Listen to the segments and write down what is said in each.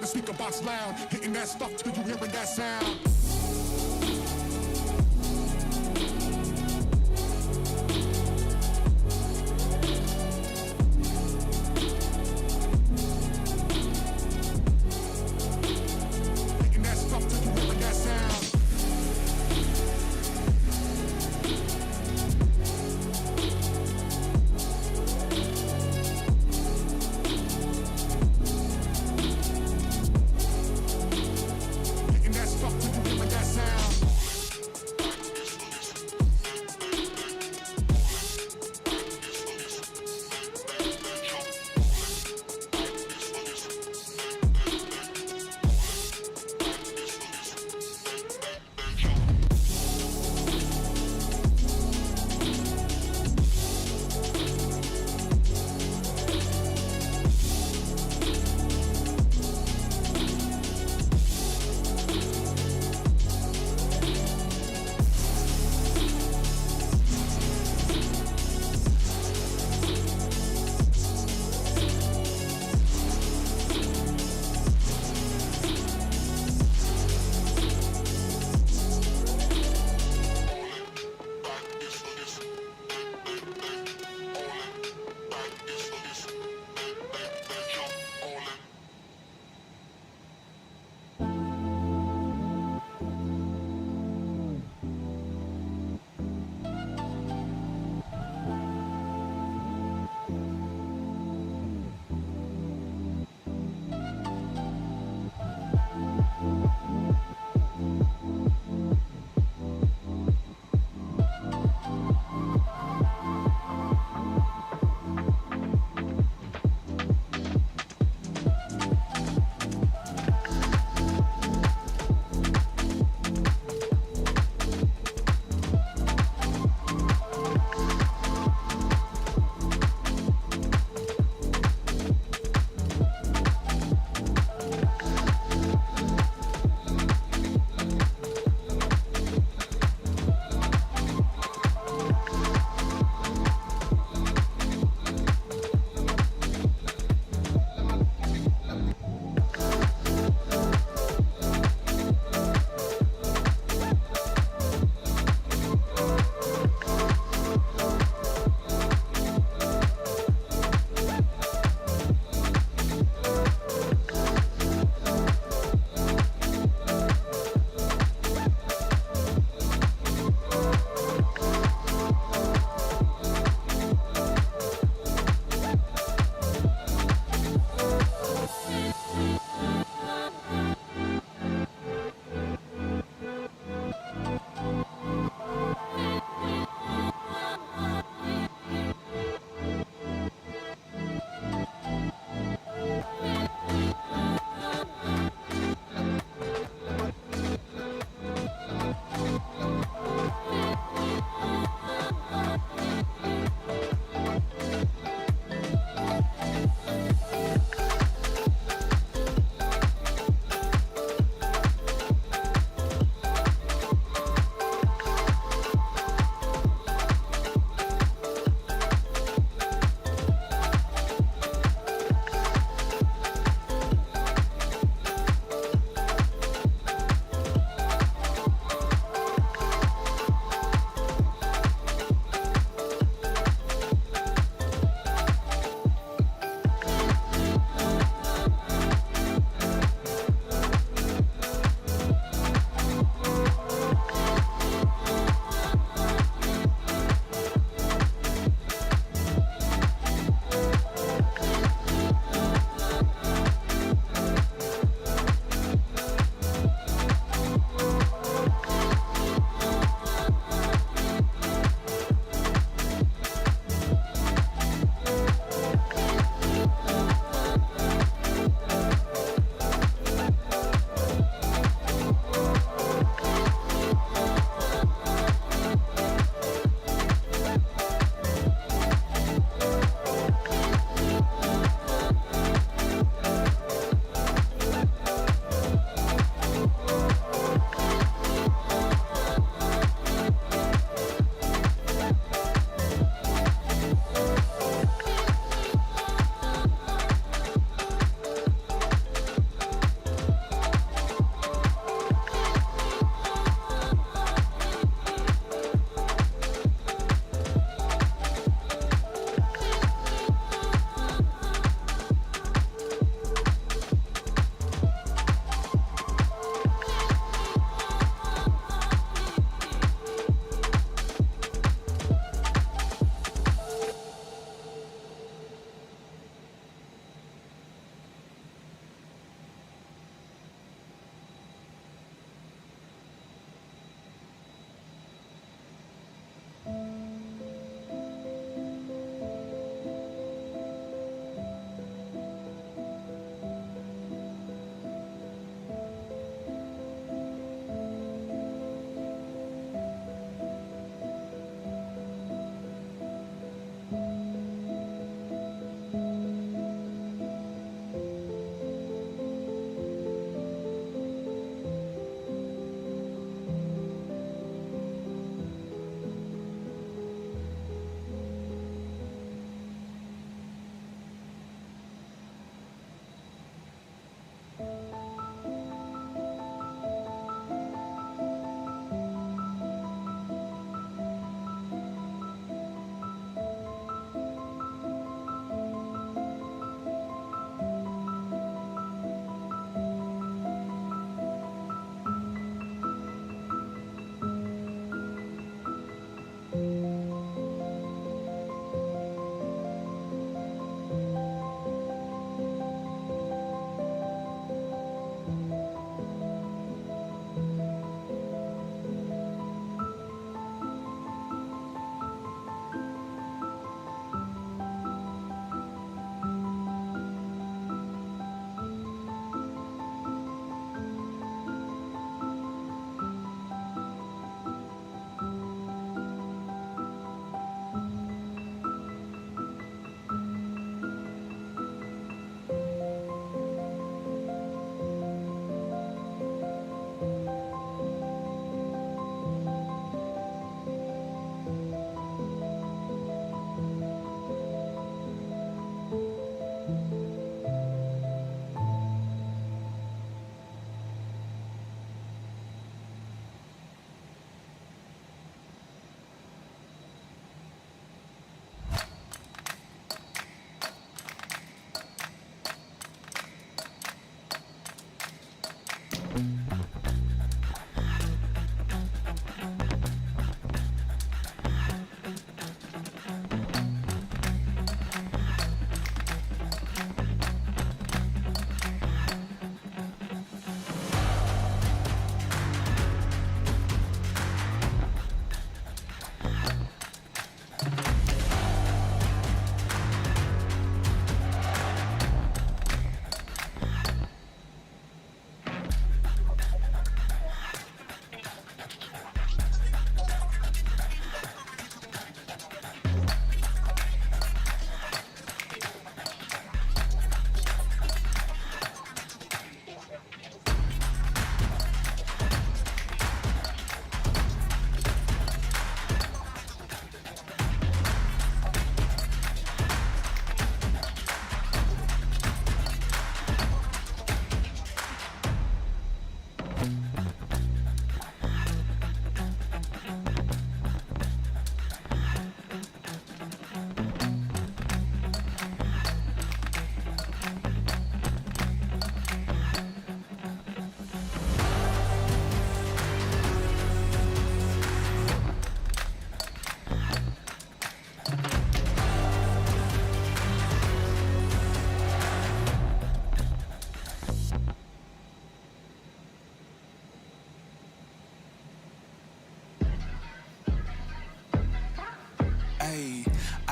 the speaker box loud, hitting that stuff till you hearing that sound.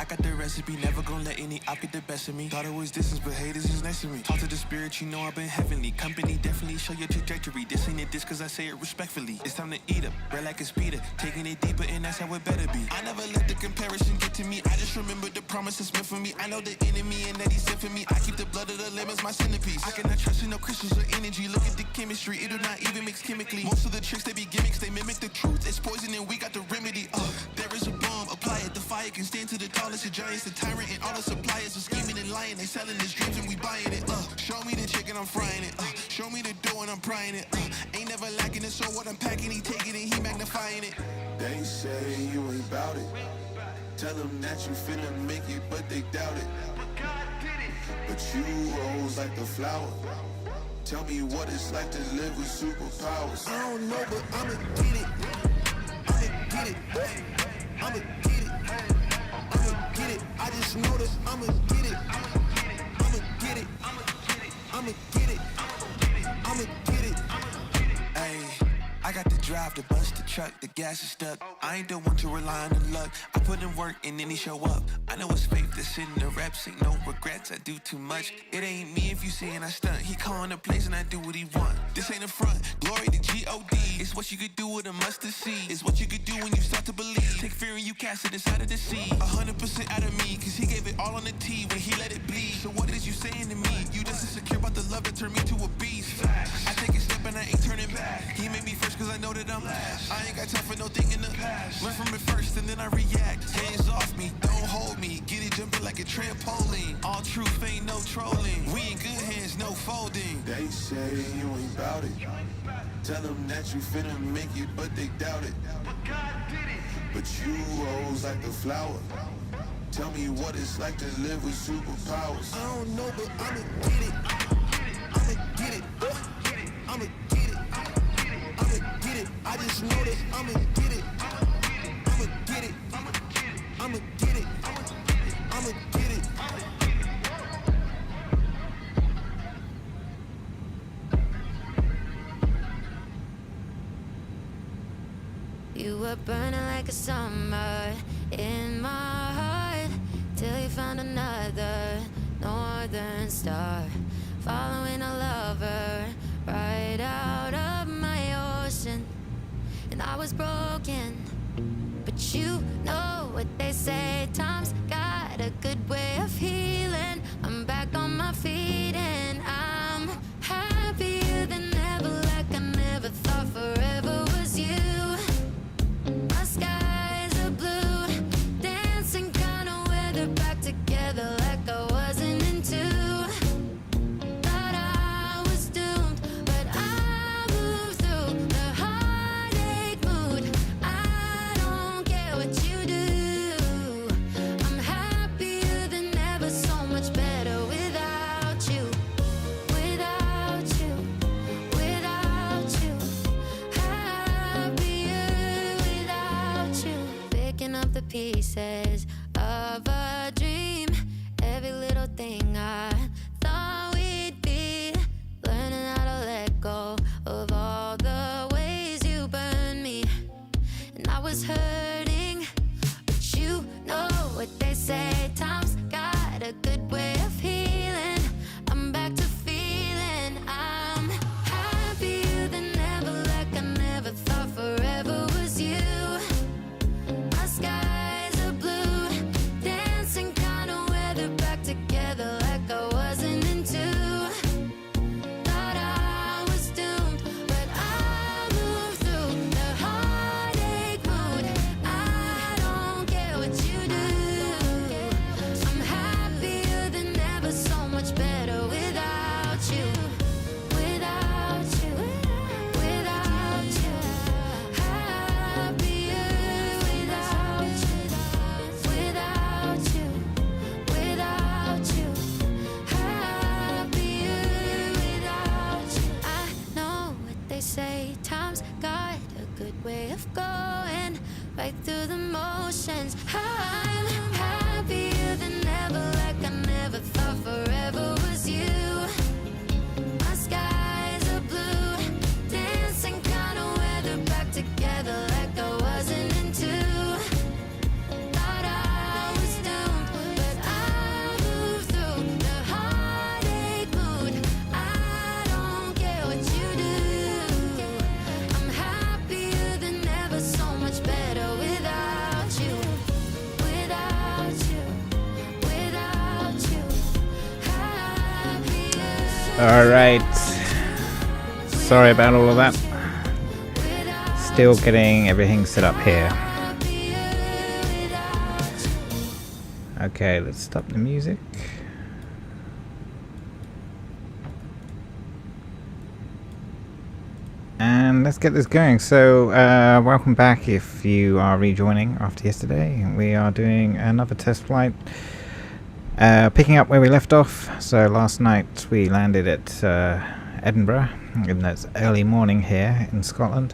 I got the recipe, never gonna let any op get the best of me. Thought it was distance, but haters is next to me. Talk to the spirit, you know I've been heavenly. Company definitely show your trajectory. This ain't a diss cause I say it respectfully. It's time to eat up, red like a speeder. Taking it deeper and that's how it better be. I never let the comparison get to me. I just remember the promises meant for me. I know the enemy and that he sent for me. I keep the blood of the lemons, my centerpiece. I cannot trust in no crystals or energy. Look at the chemistry, it do not even mix chemically. Most of the tricks, they be gimmicks, they mimic the truth. It's poison and we got the remedy. There is a bomb, apply it. The fire can stand to the tallest of giants. The tyrant and all the suppliers are scheming and lying. They selling his dreams and we buying it. Show me the chicken, I'm frying it. Show me the dough and I'm prying it. Ain't never lacking it, so what I'm packing, he taking it, he magnifying it. They say you ain't bout it. Tell them that you finna make it, but they doubt it. But you rose like the flower. Tell me what it's like to live with superpowers. I don't know, but I'ma get it. I'ma get it. I'ma get it. I'ma get it. I just know that I'ma get it. I'ma get it. I'ma get it. I'ma get it. Ayy, I got the drive to bust the truck, the gas is stuck. I ain't the one to rely on the luck. I put in work and then he show up. I know it's fake to sit in the reps, ain't no regrets, I do too much. It ain't me if you saying I stunt. He calling the plays and I do what he want. This ain't a front, glory to G-O-D. It's what you could do with a mustard seed. It's what you could do when you start to believe. Take fear and you cast it inside of the sea. 100% out of me, cause he gave it all on the T when he let it bleed. So what is you saying to me? You just insecure about the love that turned me to a beast. I take a step and I ain't turning back. He made me first cause I know that I'm last. I ain't got time for no thing in the past. Learn from it first and then I react. Hands off me, don't hold me. Get it jumping like a trampoline. All truth, ain't no trolling. We in good hands, no folding. They say you ain't bout it. Tell them that you finna make it, but they doubt it. But you rose like the flower. Tell me what it's like to live with superpowers. I don't know, but I'ma get it. I'ma get it. I'ma get it. I'ma get it. I just know that I'ma get it. I'ma get it. I'ma get it. I'ma get it. You were burning like a summer in my heart till you found another northern star, following a lover right out of my ocean. And I was broken, but you know what they say, time's got a good way of healing. I'm back on my feet and I'm happier than ever, like I never thought forever was you. My skies are blue, dancing kind of weather, back together like I wasn't into. Thought I was doomed, but I moved through the heartache mood. I don't care what you do. I'm happier than ever, so much better without you. Without you, without you. Happier without you. Picking up the pieces of a dream. Every little thing I thought we'd be. Learning how to let go of all the ways you burned me. And I was hurting, but you know what they say, time's got a good way of healing. I'm back to feeling I'm happier than ever, like I never thought forever was you. My skies are blue, dancing kind of weather, back together like I wasn't into. Thought I was doomed, but I moved through the heartache mood. Alright. Sorry about all of that. Still getting everything set up here. Okay, let's stop the music. And let's get this going. So, welcome back if you are rejoining after yesterday. We are doing another test flight. Picking up where we left off. So last night we landed at Edinburgh, and that's early morning here in Scotland.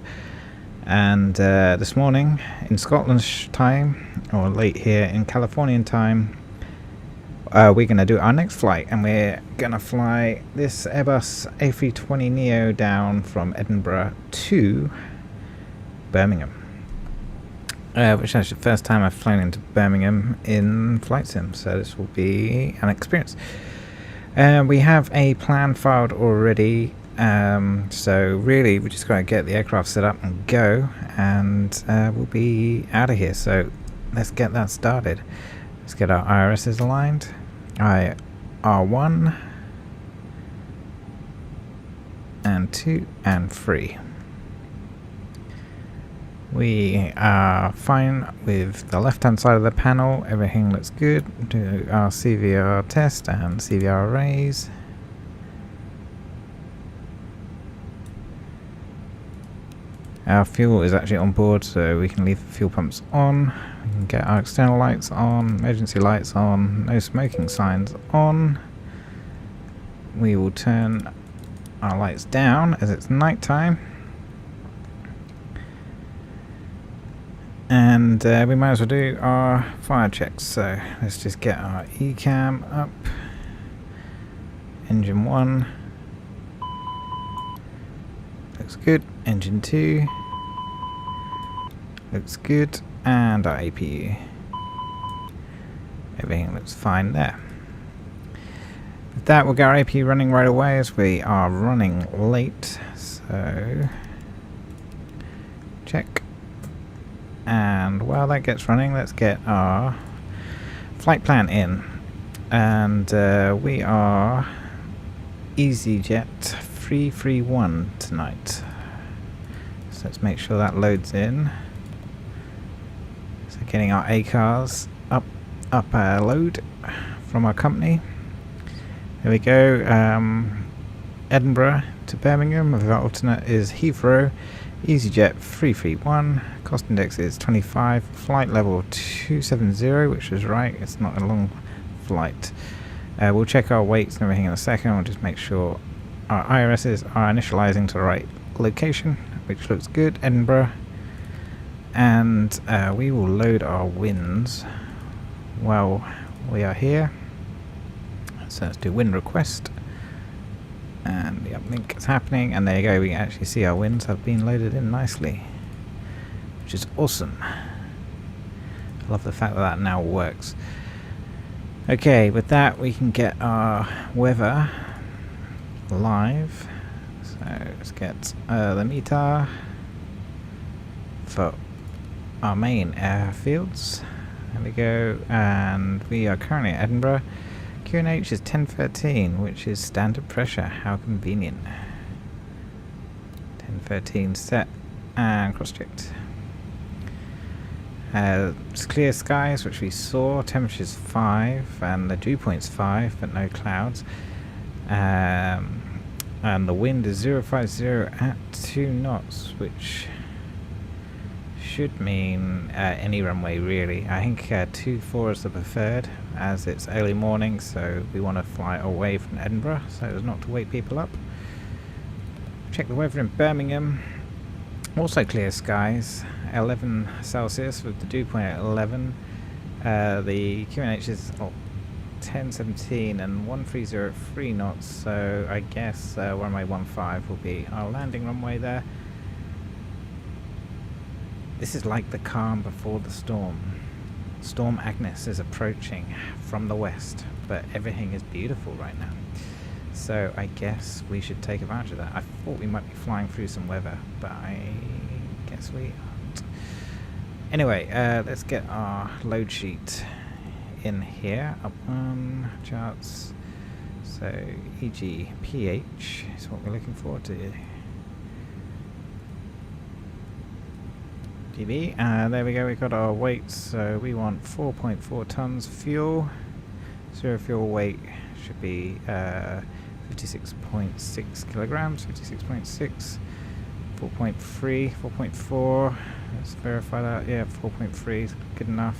And this morning in Scotland's time, or late here in Californian time, we're going to do our next flight, and we're going to fly this Airbus A320 Neo down from Edinburgh to Birmingham. Which is actually the first time I've flown into Birmingham in Flight Sim, so this will be an experience. We have a plan filed already, so really we just got to get the aircraft set up and go, and we'll be out of here. So let's get that started. Let's get our IRSs aligned. R1 and 2 and 3. We are fine with the left hand side of the panel, everything looks good. Do our CVR test and CVR raise. Our fuel is actually on board, so we can leave the fuel pumps on. We can get our external lights on, emergency lights on, no smoking signs on. We will turn our lights down as it's night time. And we might as well do our fire checks. So let's just get our ECAM up. Engine 1 looks good. Engine 2 looks good. And our APU, everything looks fine there. With that, we'll get our APU running right away as we are running late. So check. And while that gets running, let's get our flight plan in. And we are Easyjet 331 tonight. So let's make sure that loads in. So getting our ACARs up load from our company. There we go. Edinburgh to Birmingham. Our alternate is Heathrow. Easyjet 331, cost index is 25, flight level 270, which is right, it's not a long flight. We'll check our weights and everything in a second. We'll just make sure our IRSs are initializing to the right location, which looks good, Edinburgh. And we will load our winds while we are here. So let's do wind request. And the uplink is happening, and there you go, we can actually see our winds have been loaded in nicely, which is awesome. I love the fact that that now works. Okay, with that we can get our weather live. So let's get the METAR for our main airfields. There we go, and we are currently at Edinburgh. QNH is 1013, which is standard pressure. How convenient. 1013 set and cross-checked. It's clear skies, which we saw. Temperature's 5 and the dew point's 5, but no clouds. And the wind is 050 at 2 knots, which should mean any runway really. I think 24 is the preferred, as it's early morning, so we want to fly away from Edinburgh so as not to wake people up. Check the weather in Birmingham, also clear skies, 11 Celsius with the dew point at 11. The QNH is 1017 and 130 at 3 knots, so I guess runway 15 will be our landing runway there. This is like the calm before the storm. Storm Agnes is approaching from the west, but everything is beautiful right now. So I guess we should take advantage of that. I thought we might be flying through some weather, but I guess we aren't. Anyway, let's get our load sheet in here. Up one, charts. So EGPH is what we're looking for to GB. There we go, we got our weights. So we want 4.4 tons fuel. Zero fuel weight should be 56.6 kilograms, 56.6, 4.3, 4.4. Let's verify that. Yeah, 4.3 is good enough.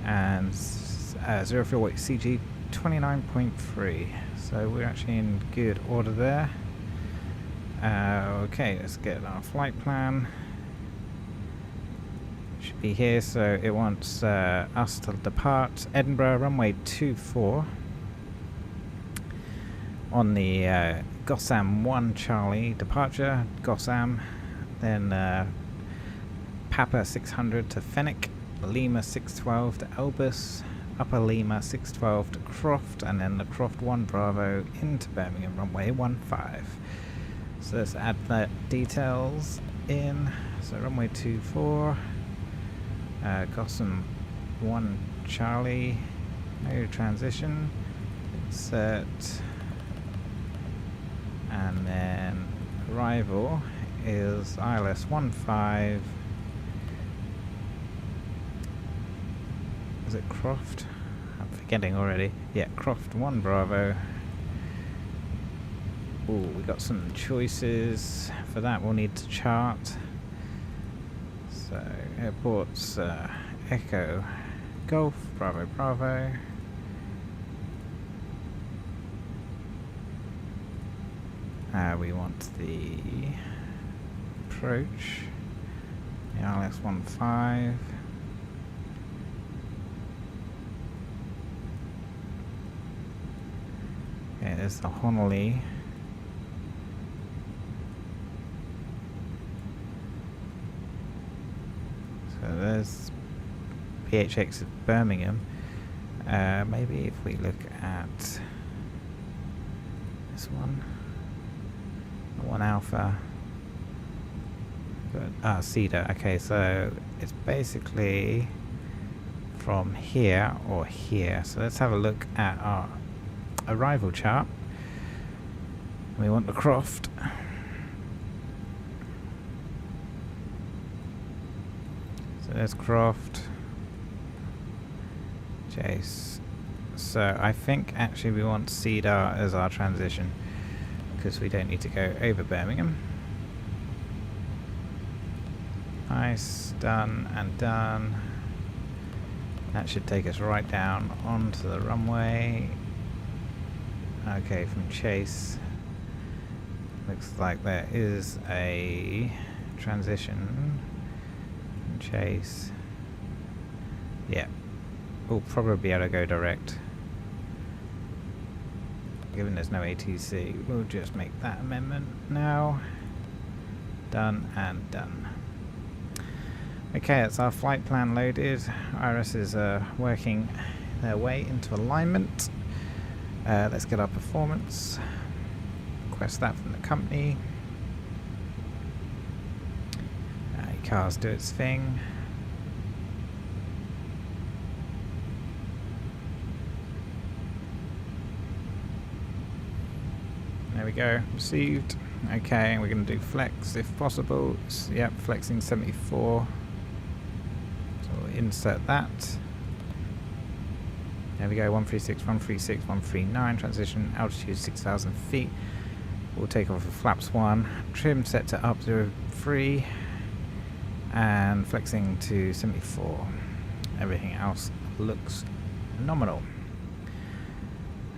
And zero fuel weight CG 29.3. So we're actually in good order there. Okay, let's get our flight plan. Should be here, so it wants us to depart Edinburgh runway 24 on the Gossam 1 Charlie departure, Gossam, then Papa 600 to Fenwick, Lima 612 to Elbus, Upper Lima 612 to Croft, and then the Croft 1 Bravo into Birmingham runway 15. So let's add that details in. So runway 24. Gossam 1 Charlie, no transition, insert, and then arrival is ILS 15. Is it Croft? I'm forgetting already. Yeah, Croft 1 Bravo. Ooh, we got some choices. For that we'll need to chart. So airports, Echo Golf, Bravo Bravo. We want the approach, the ILS 15. Okay, there's the Honolulu. So there's PHX at Birmingham. Maybe if we look at this one, the 1 Alpha. Cedar. Okay, so it's basically from here or here. So let's have a look at our arrival chart. We want the Croft. So there's Croft. Chase. So I think actually we want Cedar as our transition because we don't need to go over Birmingham. Nice, done and done. That should take us right down onto the runway. Okay, from Chase. Looks like there is a transition from Chase. Yeah, we'll probably be able to go direct. Given there's no ATC, we'll just make that amendment now. Done and done. Okay, that's our flight plan loaded. Iris is working their way into alignment. Let's get our performance. Request that from the company. Cars do its thing. There we go, received. Okay, we're going to do flex if possible. Yep, flexing 74. So we'll insert that. There we go, 136, 136, 139, transition, altitude 6,000 feet. We'll take off of flaps 1, trim set to up 03, and flexing to 74. Everything else looks nominal.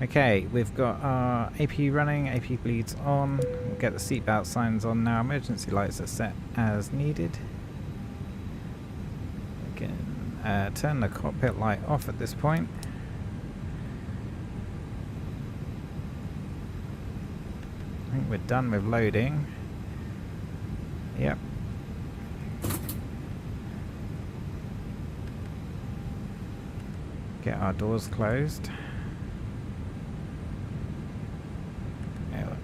Okay, we've got our AP running, AP bleeds on. We'll get the seatbelt signs on now. Emergency lights are set as needed. We can turn the cockpit light off at this point. I think we're done with loading. Yep. Get our doors closed.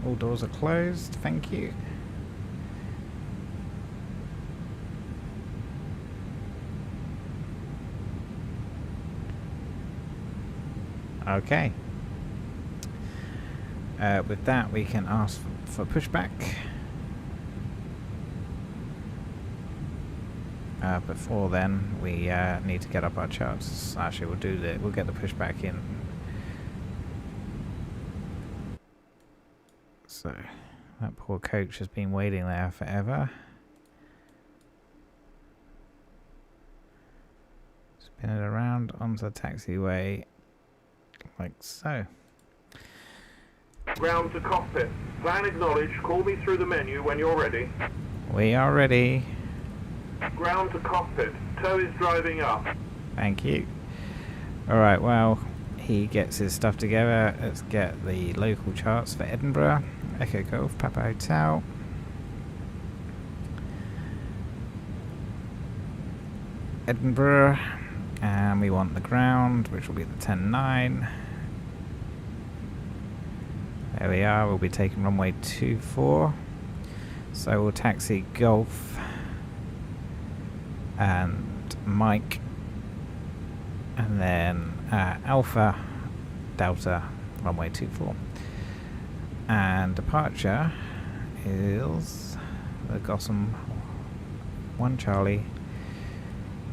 All doors are closed, thank you. Okay. With that, we can ask for pushback. Before then, we need to get up our charts. Actually, we'll get the pushback in. So, that poor coach has been waiting there forever. Spin it around onto the taxiway, like so. Ground to cockpit. Plan acknowledged. Call me through the menu when you're ready. We are ready. Ground to cockpit. Tow is driving up. Thank you. Alright, well, he gets his stuff together. Let's get the local charts for Edinburgh. Echo Golf, Papa Hotel. Edinburgh. And we want the ground, which will be the 10-9. There we are. We'll be taking runway 24. So we'll taxi Golf and Mike, and then Alpha Delta runway 24. And departure is the Gotham 1 Charlie.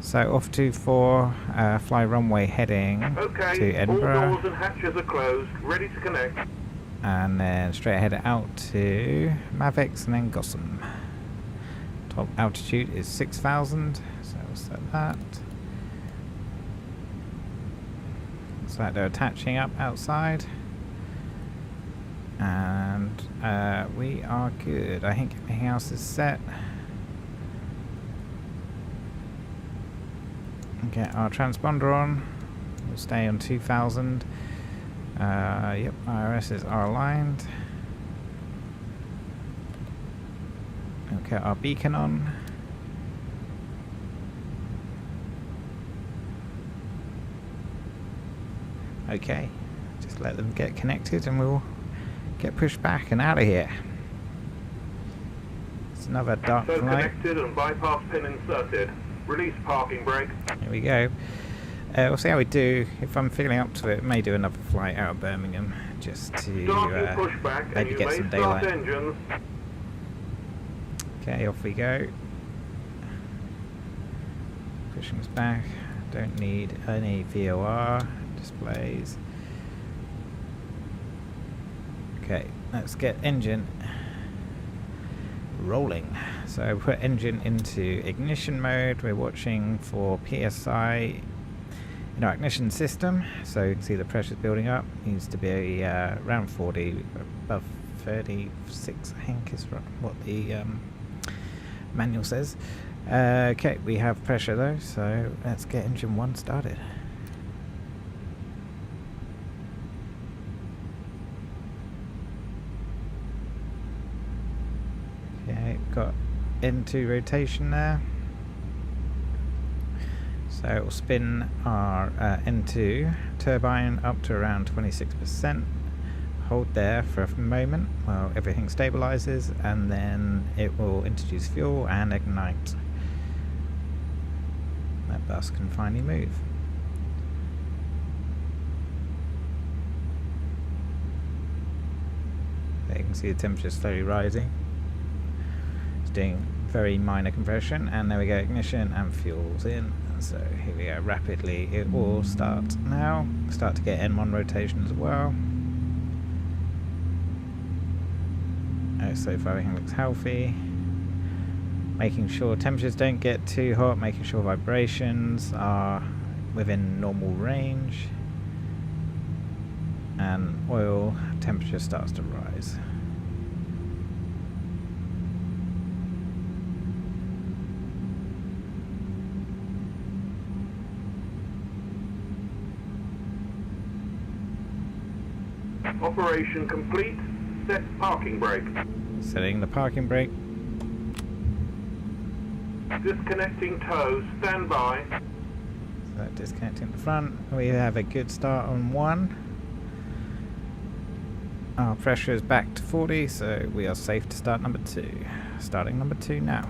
So off to 4, fly runway heading to Edinburgh. All doors and hatches are closed, ready to connect. And then straight ahead out to Mavics and then Gotham. Top altitude is 6,000, so we'll set that. Looks like they're attaching up outside. And we are good. I think everything else is set. Get our transponder on. We'll stay on 2,000. Yep, IRSs are aligned. We'll get our beacon on. Okay, just let them get connected and we'll get pushed back and out of here. It's another dark So flight. connected and bypass pin inserted. Release parking brake. Here we go. We'll see how we do. If I'm feeling up to it, may do another flight out of Birmingham just to pushback maybe and get some daylight. Engines. Okay, off we go. Pushing us back. Don't need any VOR displays. Okay, let's get engine rolling. So put engine into ignition mode. We're watching for PSI in our ignition system, so you can see the pressure's building up. Needs to be around 40, above 36 I think is what the manual says. Okay, we have pressure though, so let's get engine 1 started. Okay, got N2 rotation there. So we'll spin our N2 turbine up to around 26%. Hold there for a moment while everything stabilizes, and then it will introduce fuel and ignite. That bus can finally move. There you can see the temperature slowly rising. It's doing very minor compression, and there we go, ignition and fuel's in. So here we go, rapidly it will start now. Start to get N1 rotation as well. So far everything looks healthy. Making sure temperatures don't get too hot, making sure vibrations are within normal range, and oil temperature starts to rise. Operation complete. Set parking brake. Setting the parking brake. Disconnecting tow. Stand by. So disconnecting the front. We have a good start on 1. Our pressure is back to 40, so we are safe to start number 2. Starting number 2 now.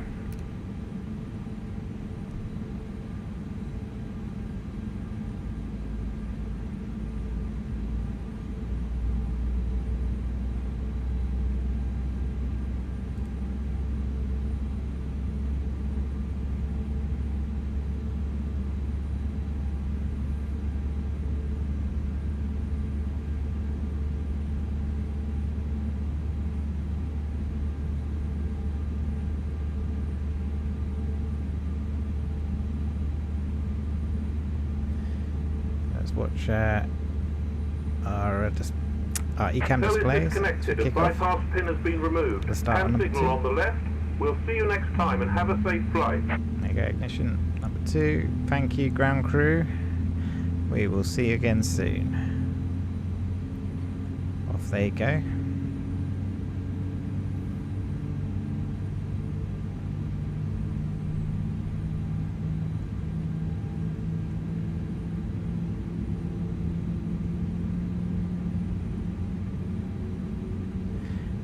watch our ECAM Cell is displays. disconnected and Kick off. bypass pin has been removed. The start on Hand number signal 2. on the left. We'll see you next time and have a safe flight. There you go, ignition number 2. Thank you, ground crew. We will see you again soon. Off they go.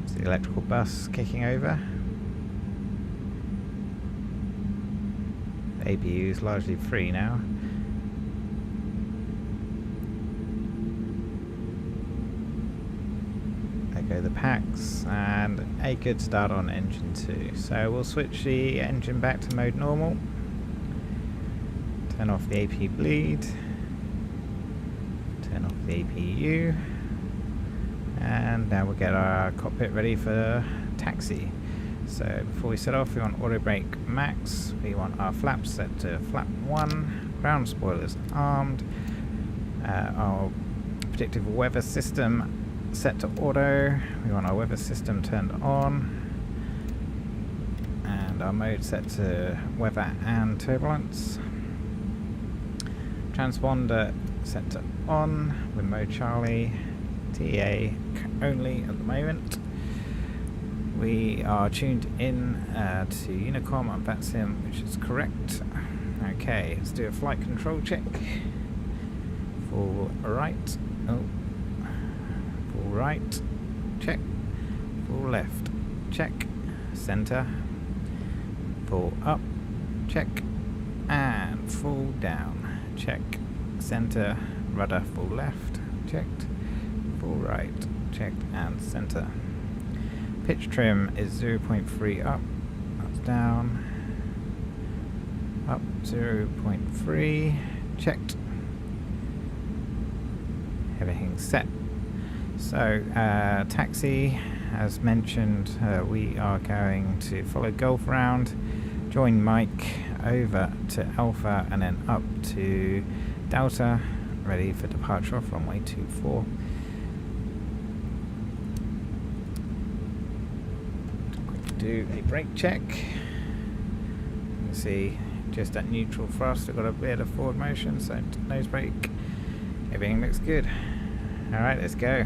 It's the electrical bus kicking over. The APU is largely free now. There go the packs, and a good start on engine 2. So we'll switch the engine back to mode normal. Turn off the APU bleed. Turn off the APU. And now we'll get our cockpit ready for taxi. So before we set off, we want auto brake max. We want our flaps set to flap 1. Ground spoilers armed. Our predictive weather system set to auto. We want our weather system turned on. And our mode set to weather and turbulence. Transponder set to on with mode Charlie. TA only at the moment. We are tuned in to Unicom and VATSIM, which is correct. Okay, let's do a flight control check. Full right. Oh. Full right. Check. Full left. Check. Center. Full up. Check. And full down. Check. Center. Rudder full left. Checked. Full right. Checked and center. Pitch trim is 0.3 up. That's down. Up 0.3. Checked. Everything's set. So, taxi, as mentioned, we are going to follow Golf round, join Mike over to Alpha, and then up to Delta, ready for departure off runway 24. Do a brake check. You can see just at neutral thrust we've got a bit of forward motion, so nose brake. Everything looks good. Alright, let's go.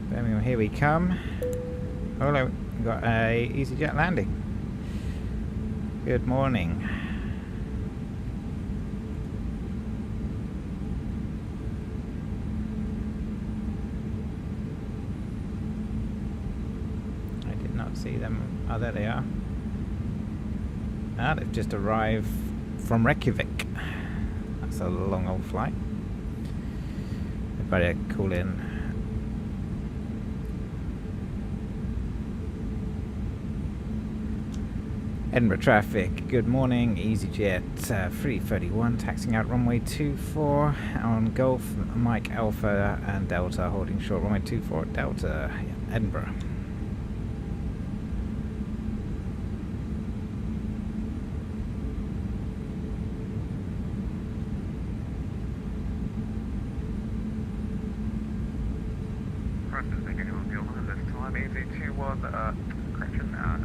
Birmingham, here we come. Oh hello, we've got a Easyjet landing. Good morning. See them. Oh, there they are. Ah, they've just arrived from Reykjavik. That's a long old flight. They better call in. Edinburgh traffic. Good morning. Easyjet 331 taxiing out runway 24 on Golf, Mike Alpha and Delta holding short runway 24 at Delta, Edinburgh.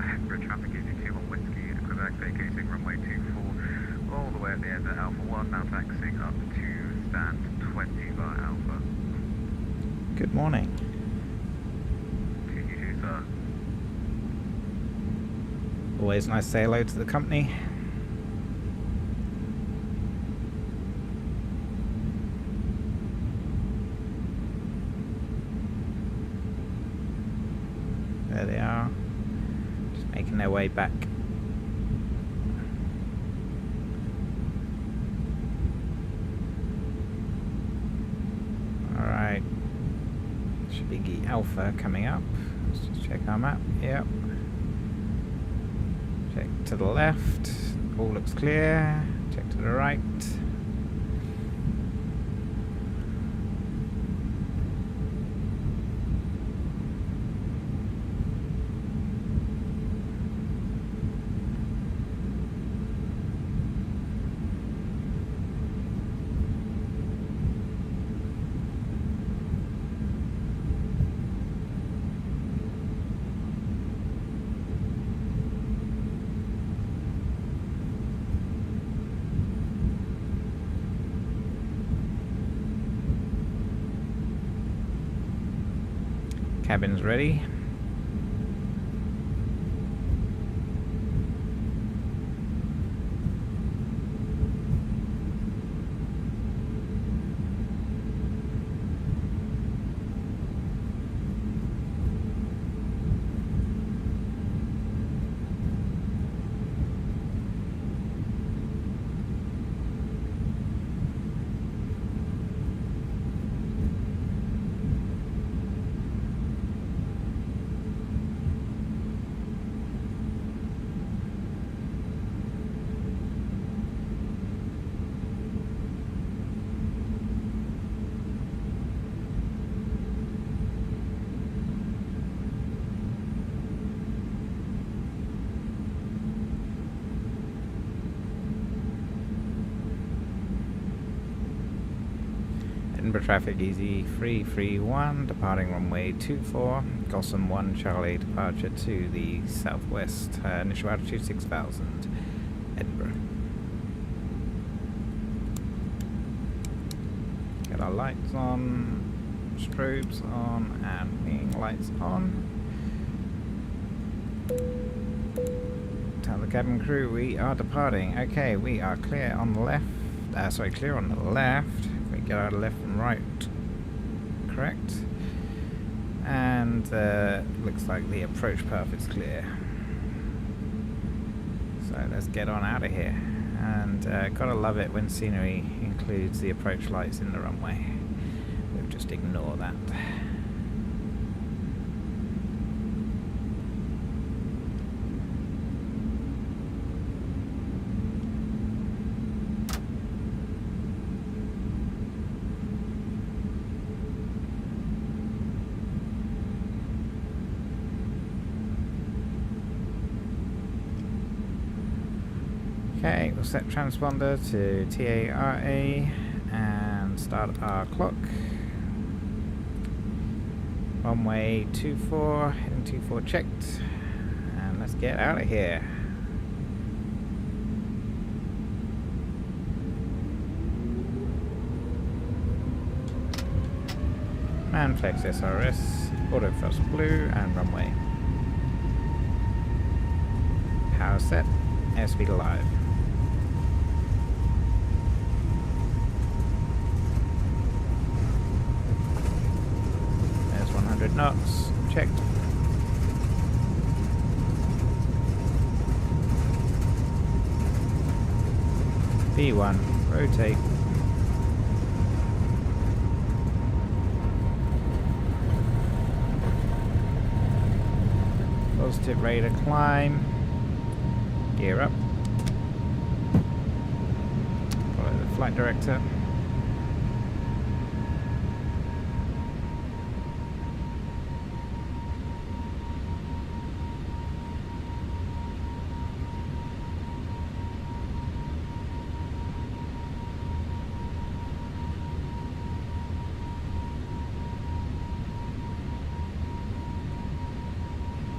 Edinburgh traffic Easy21 Whiskey, Quebec vacating runway 24 all the way at the end of Alpha 1, now taxiing up to stand 20 by Alpha. Good morning. To you, sir. Always nice to say hello to the company. There they are, just making their way back. Alright, should be Alpha coming up. Let's just check our map. Yep. Check to the left, all looks clear. Check to the right. Cabin's ready. Edinburgh traffic easy 331, departing runway 24, Gossamer 1 Charlie, departure to the southwest, initial altitude 6,000, Edinburgh. Get our lights on, strobes on, and wing lights on. Tell the cabin crew we are departing. Okay, we are clear on the left, clear on the left. We get our left and right correct, and looks like the approach path is clear, so let's get on out of here. And gotta love it when scenery includes the approach lights in the runway. We'll just ignore that. Okay, we'll set transponder to TARA and start our clock. Runway 24, heading 24 checked, and let's get out of here. And flex SRS, auto thrust blue, and runway. Power set, airspeed alive. There's 100 knots, checked. B1, rotate. Positive rate of climb. Gear up. Follow the flight director.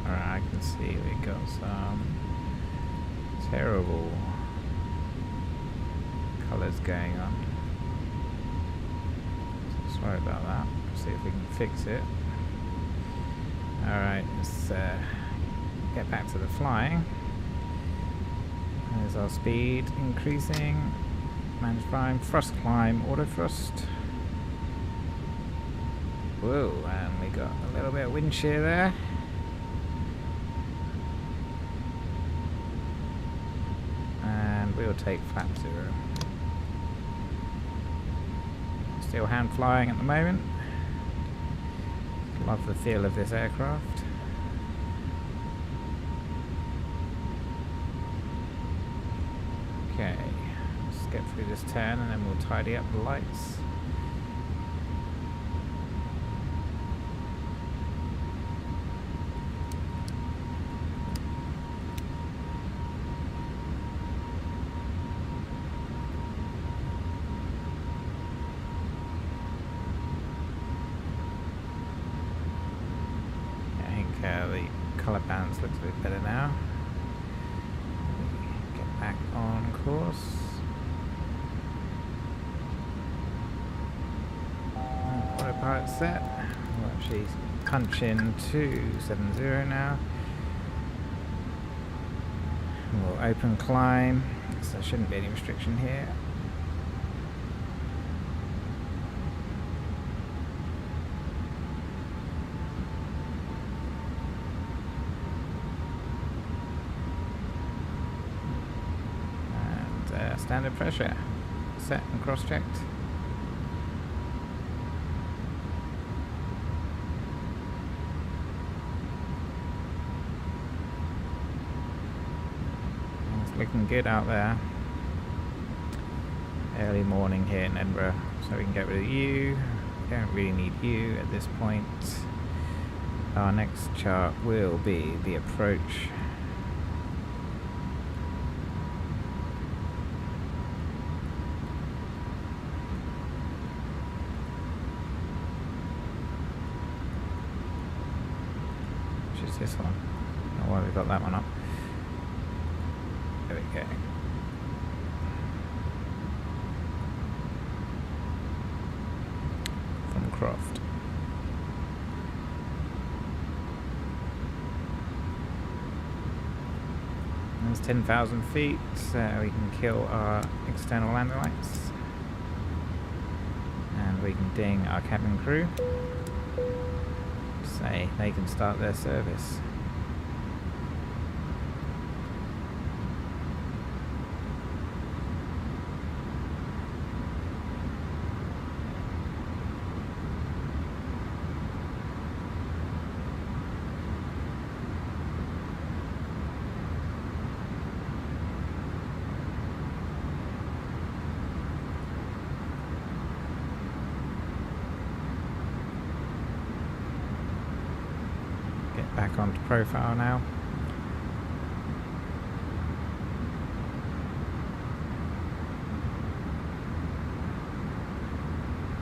Alright, I can see we got some terrible colours going on. So sorry about that. See if we can fix it. Alright, let's get back to the flying. There's our speed increasing. Manage climb, thrust climb, auto thrust. Whoa, and we got a little bit of wind shear there. We'll take flap 0. Still hand flying at the moment. Love the feel of this aircraft. Okay, let's get through this turn and then we'll tidy up the lights. The colour balance looks a bit better now. Get back on course. Autopilot set. We'll actually punch in 270 now. We'll open climb, so there shouldn't be any restriction here. And standard pressure set and cross-checked. Looking good out there. Early morning here in Edinburgh, so we can get rid of you. Don't really need you at this point. Our next chart will be the approach. Which is this one. Oh, well, we've got that one up. There we go. From Croft. There's 10,000 feet, so we can kill our external landing lights. And we can ding our cabin crew. Say they can start their service. Back onto profile now.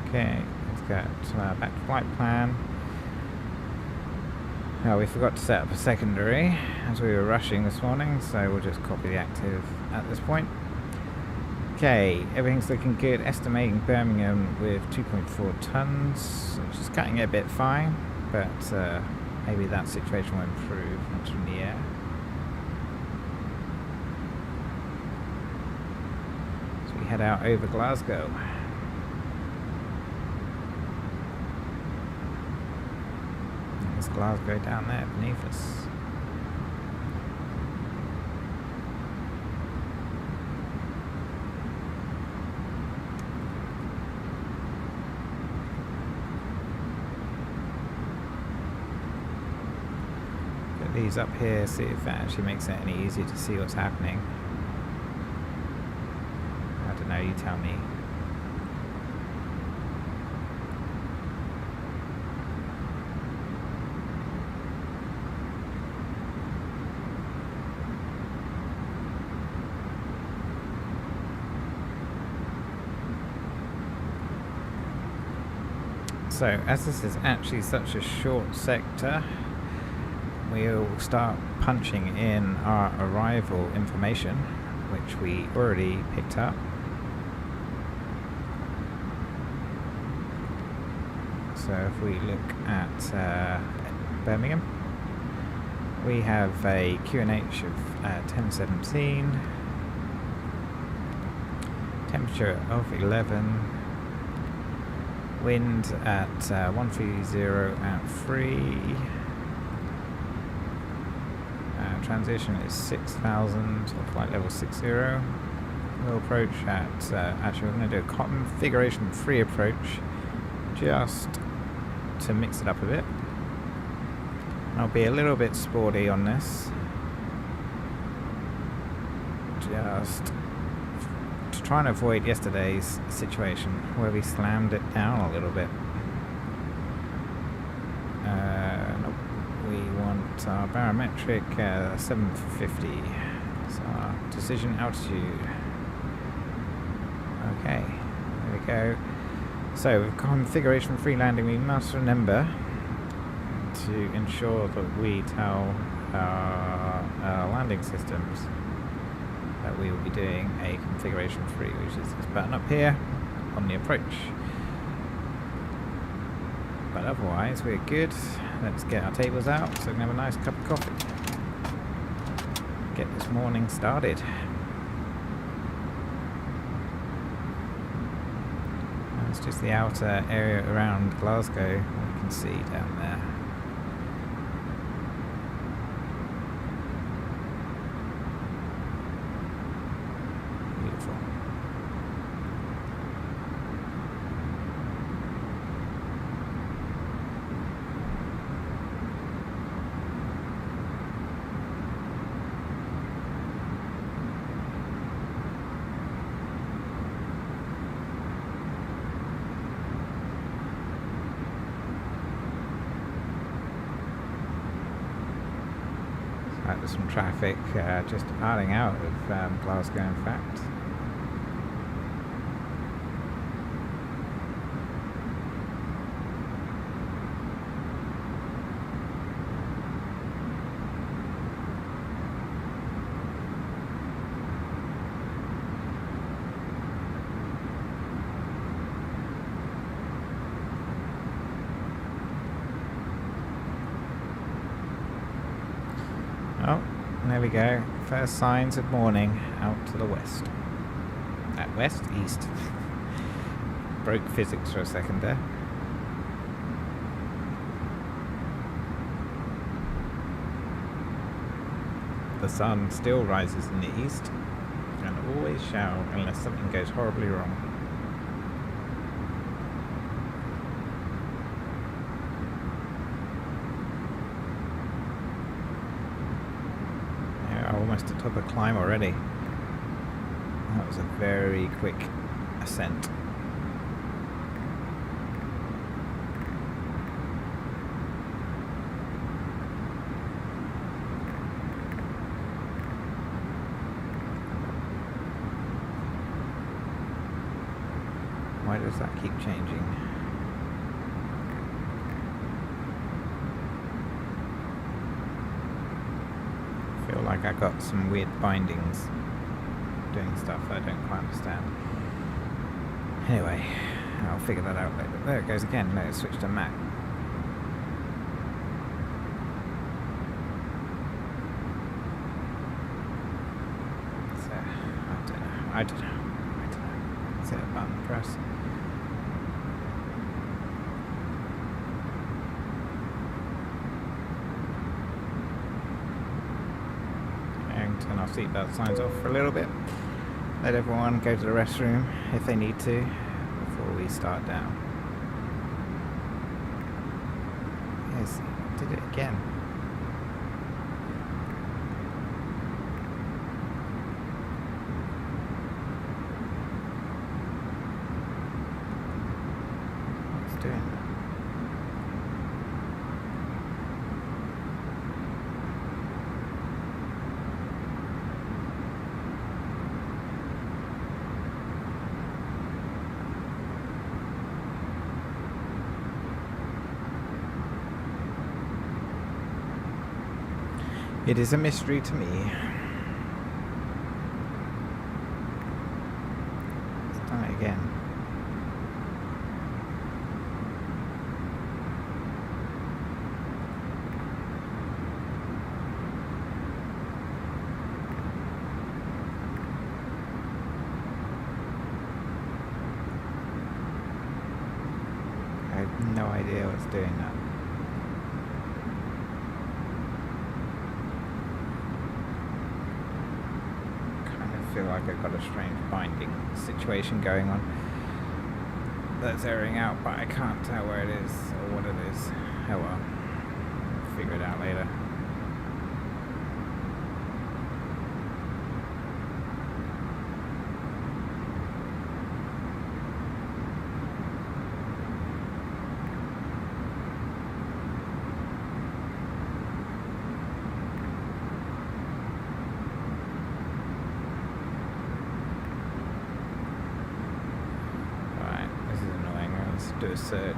Okay, let's get back to flight plan. Oh, we forgot to set up a secondary as we were rushing this morning, so we'll just copy the active at this point. Okay, everything's looking good. Estimating Birmingham with 2.4 tons, which is cutting it a bit fine, but maybe that situation will improve once we're in the air. So we head out over Glasgow. There's Glasgow down there beneath us. These up here, see if that actually makes it any easier to see what's happening. I don't know, you tell me. So, as this is actually such a short sector, we'll start punching in our arrival information, which we already picked up. So if we look at Birmingham, we have a QNH of 1017, temperature of 11, wind at 130 at 3. Transition is 6,000, or flight level 60. We'll approach at, actually we're going to do a configuration free approach, just to mix it up a bit. I'll be a little bit sporty on this, just to try and avoid yesterday's situation where we slammed it down a little bit. We want our barometric 750. So our decision altitude. Okay, there we go. So with configuration free landing, we must remember to ensure that we tell our landing systems that we will be doing a configuration free, which is this button up here on the approach. But otherwise, we're good. Let's get our tables out so we can have a nice cup of coffee. Get this morning started. It's just the outer area around Glasgow we can see down there. Beautiful. There's some traffic just departing out of Glasgow, in fact. Oh, there we go. First signs of morning out to the west. West? East. Broke physics for a second there. The sun still rises in the east, and always shall unless something goes horribly wrong. Almost at the top of the climb already. That was a very quick ascent. Why does that keep changing? Like I got some weird bindings doing stuff I don't quite understand. Anyway, I'll figure that out later. There it goes again. Let's switch to map. So, I don't know. Is it a button press? Turn our seatbelt signs off for a little bit. Let everyone go to the restroom if they need to before we start down. Yes, did it again. What's doing that? It is a mystery to me. It's done it again. I have no idea what's doing that. I feel like I've got a strange binding situation going on that's airing out, but I can't tell where it is or what it is. Oh well, I'll figure it out later. Do a search.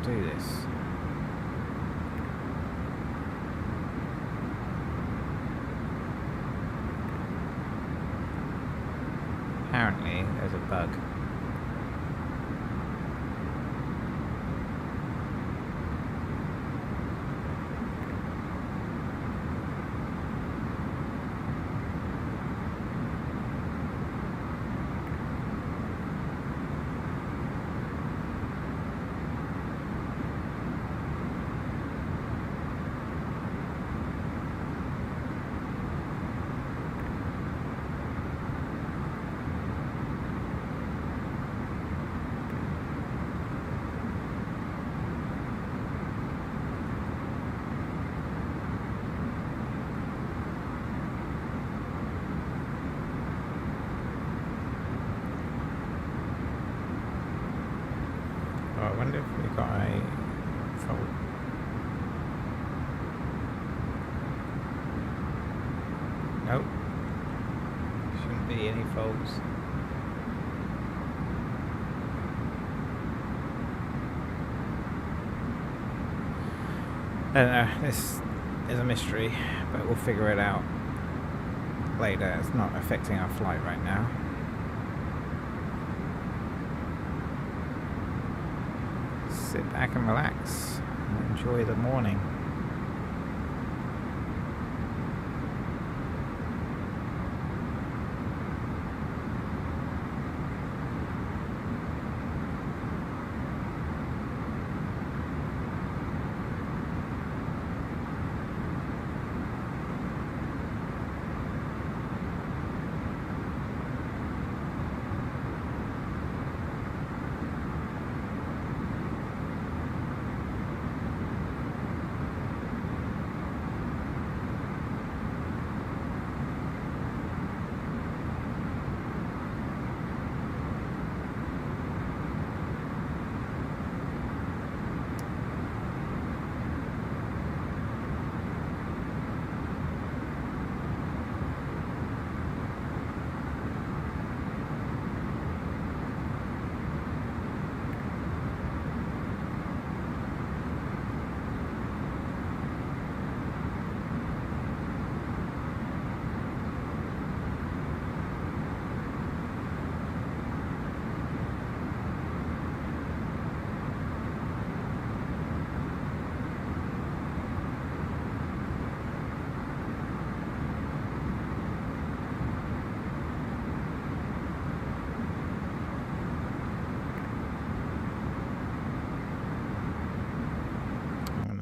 do this. Apparently, there's a bug. I wonder if we got a fault. Nope. Shouldn't be any faults. I don't know, this is a mystery, but we'll figure it out later. It's not affecting our flight right now. Sit back and relax and enjoy the morning.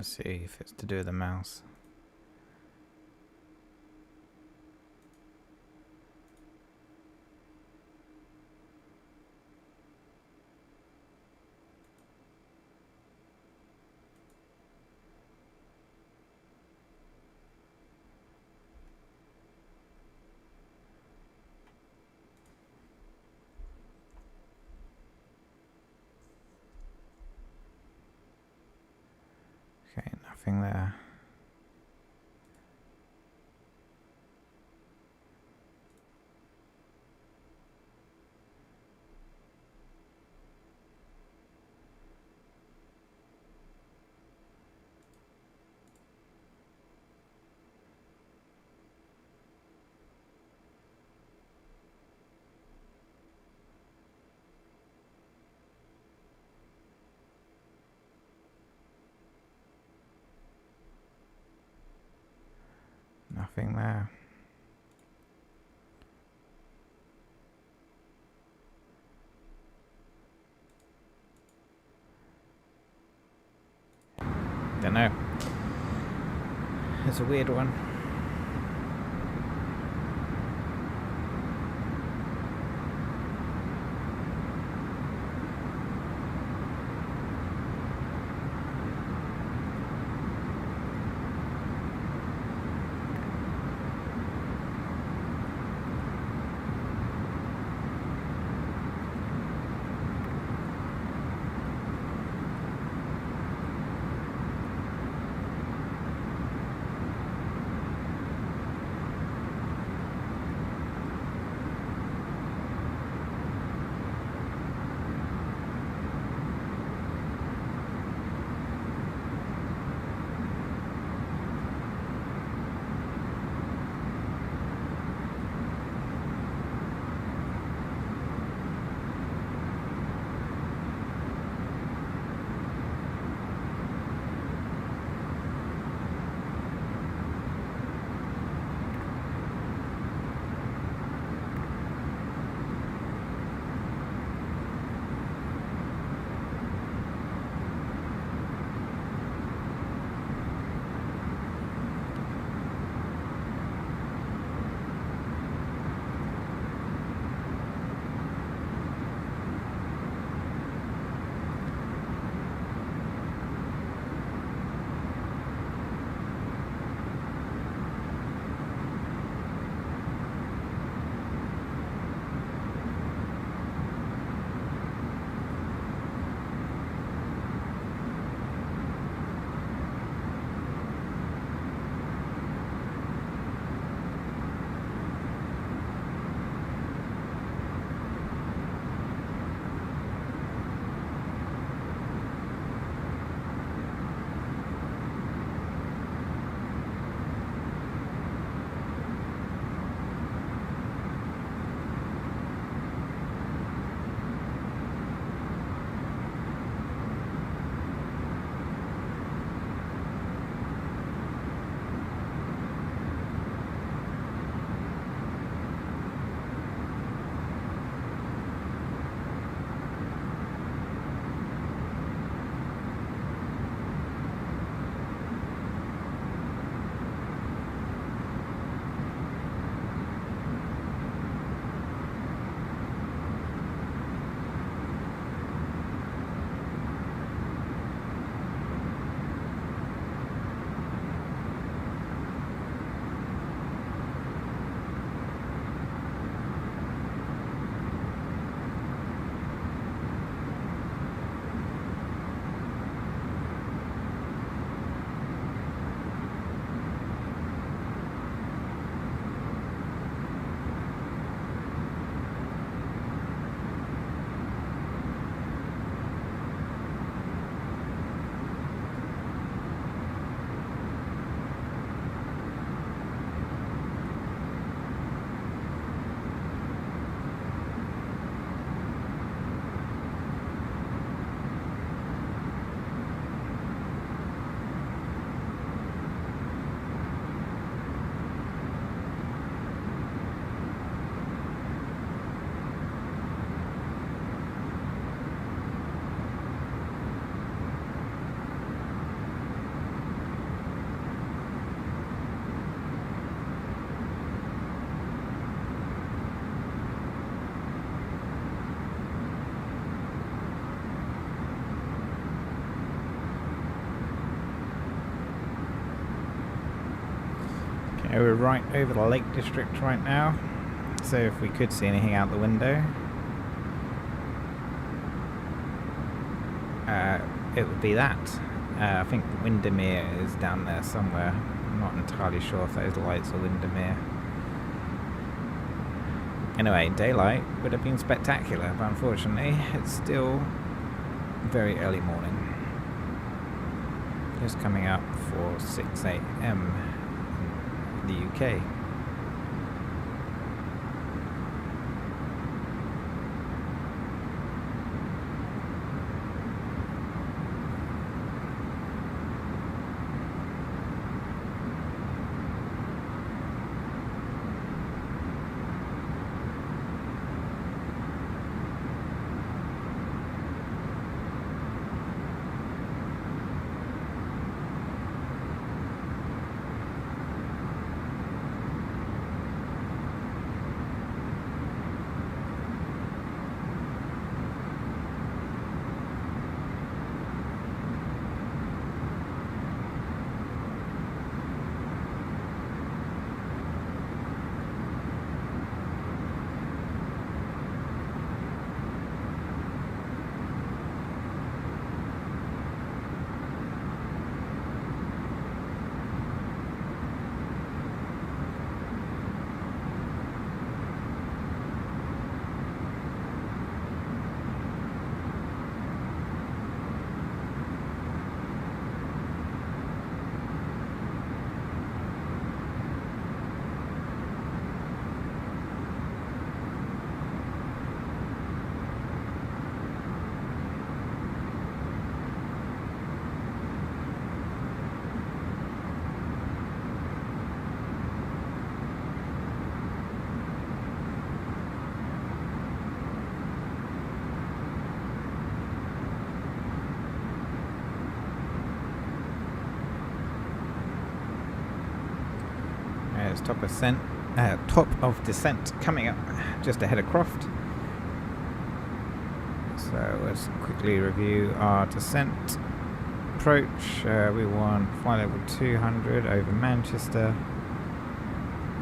See if it's to do with the mouse. Okay, nothing there. Nothing there. Don't know. It's a weird one. Okay, we're right over the Lake District right now, so if we could see anything out the window, it would be that. I think Windermere is down there somewhere. I'm not entirely sure if those lights are Windermere. Anyway, daylight would have been spectacular, but unfortunately it's still very early morning. Just coming up for 6 AM in the UK. It's top of descent coming up just ahead of Croft. So let's quickly review our descent approach. We want flight level 200 over Manchester,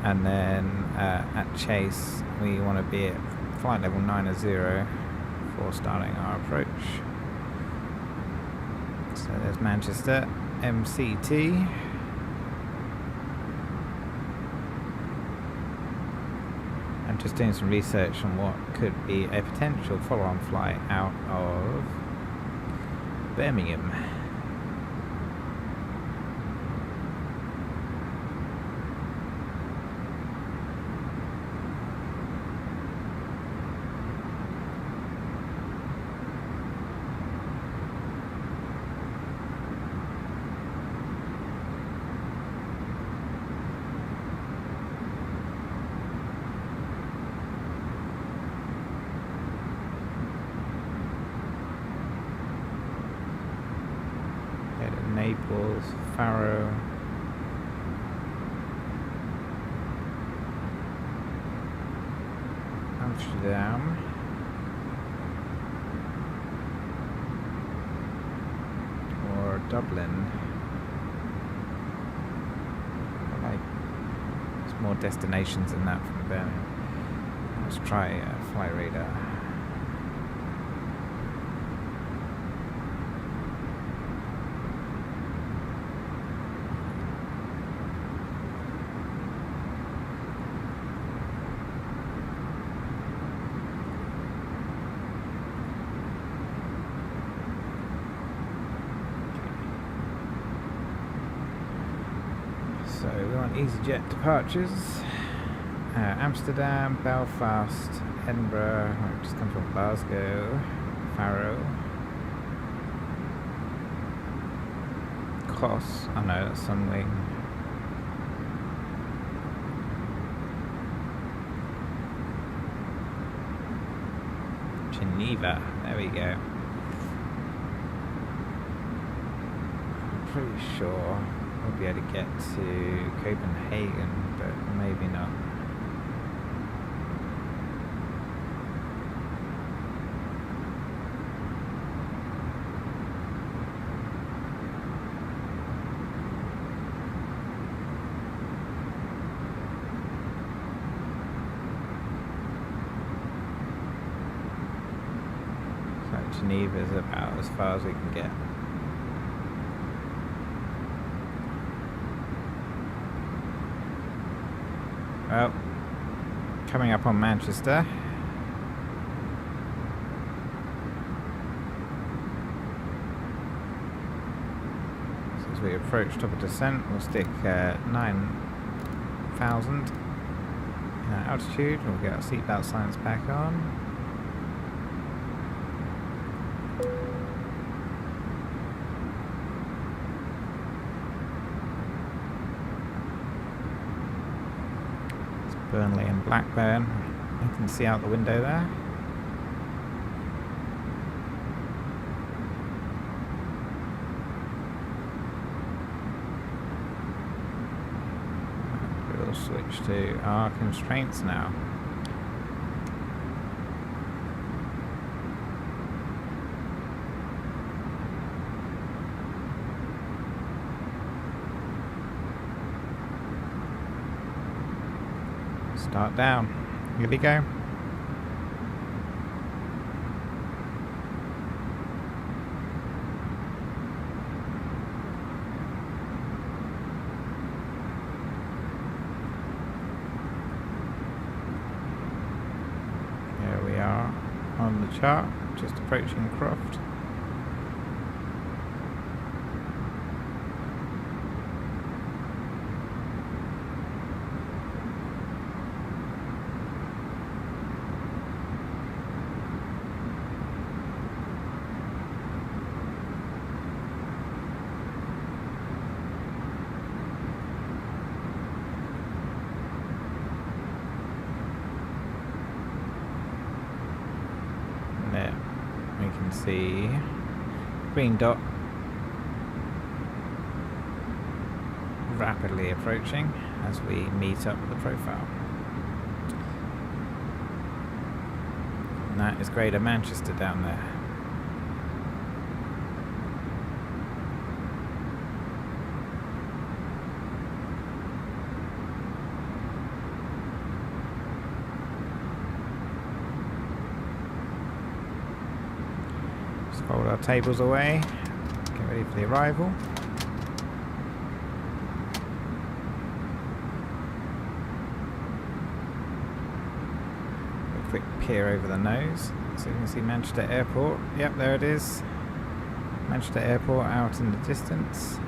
and then at Chase we want to be at flight level 90 before starting our approach. So there's Manchester, MCT. I'm just doing some research on what could be a potential follow-on flight out of Birmingham. Naples, Faro, Amsterdam, or Dublin. There's more destinations than that from Birmingham. Let's try Flight Radar. So we want Easyjet departures. Amsterdam, Belfast, Edinburgh, I've just come from Glasgow, Faro, Kos, oh no, that's Sunwing. Geneva, there we go. I'm pretty sure we'll be able to get to Copenhagen, but maybe not. Geneva's about as far as we can get. Well, coming up on Manchester. So as we approach top of descent, we'll stick 9,000 in our altitude. We'll get our seatbelt signs back on. Burnley and Blackburn, you can see out the window there. And we'll switch to our constraints now. Start down. Here we go. Here we are on the chart, just approaching Croft. There we can see green dot rapidly approaching as we meet up with the profile. And that is Greater Manchester down there. Fold our tables away, get ready for the arrival. A quick peer over the nose, so you can see Manchester Airport. Yep, there it is. Manchester Airport out in the distance.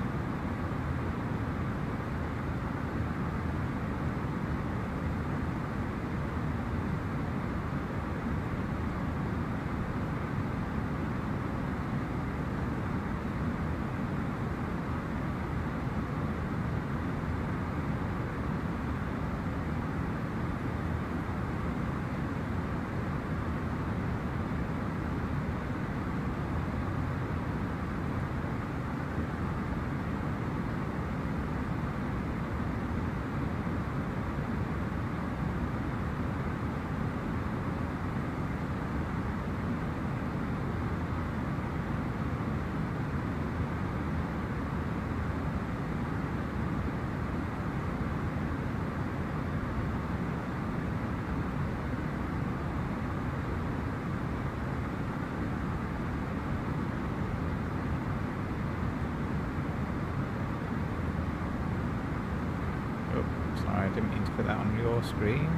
Sorry, I didn't mean to put that on your screen.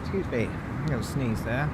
Excuse me, I'm going to sneeze there.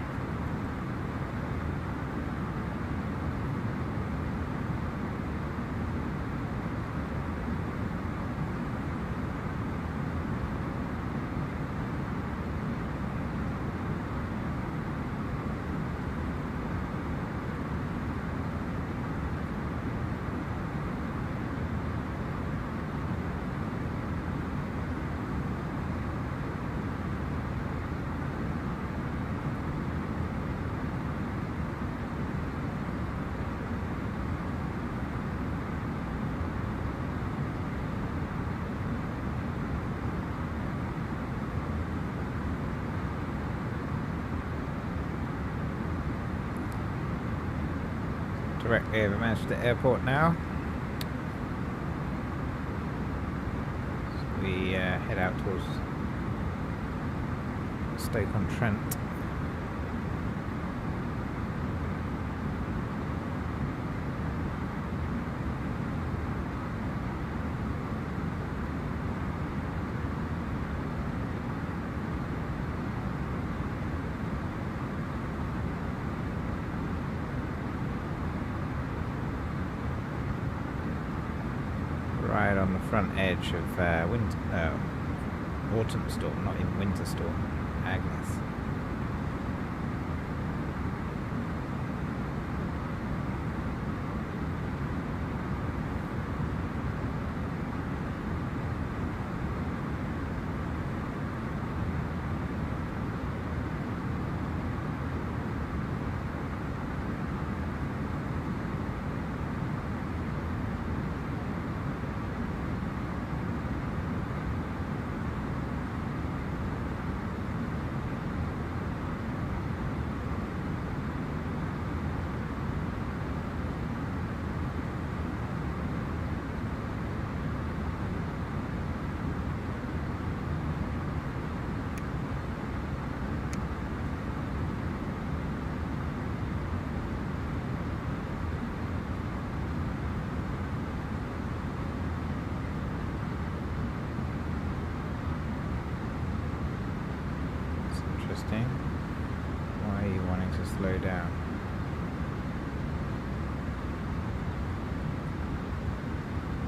Directly over Manchester Airport now. we head out towards Stoke-on-Trent. Right on the front edge of autumn storm, not even winter storm, Agnes. Interesting. Why are you wanting to slow down?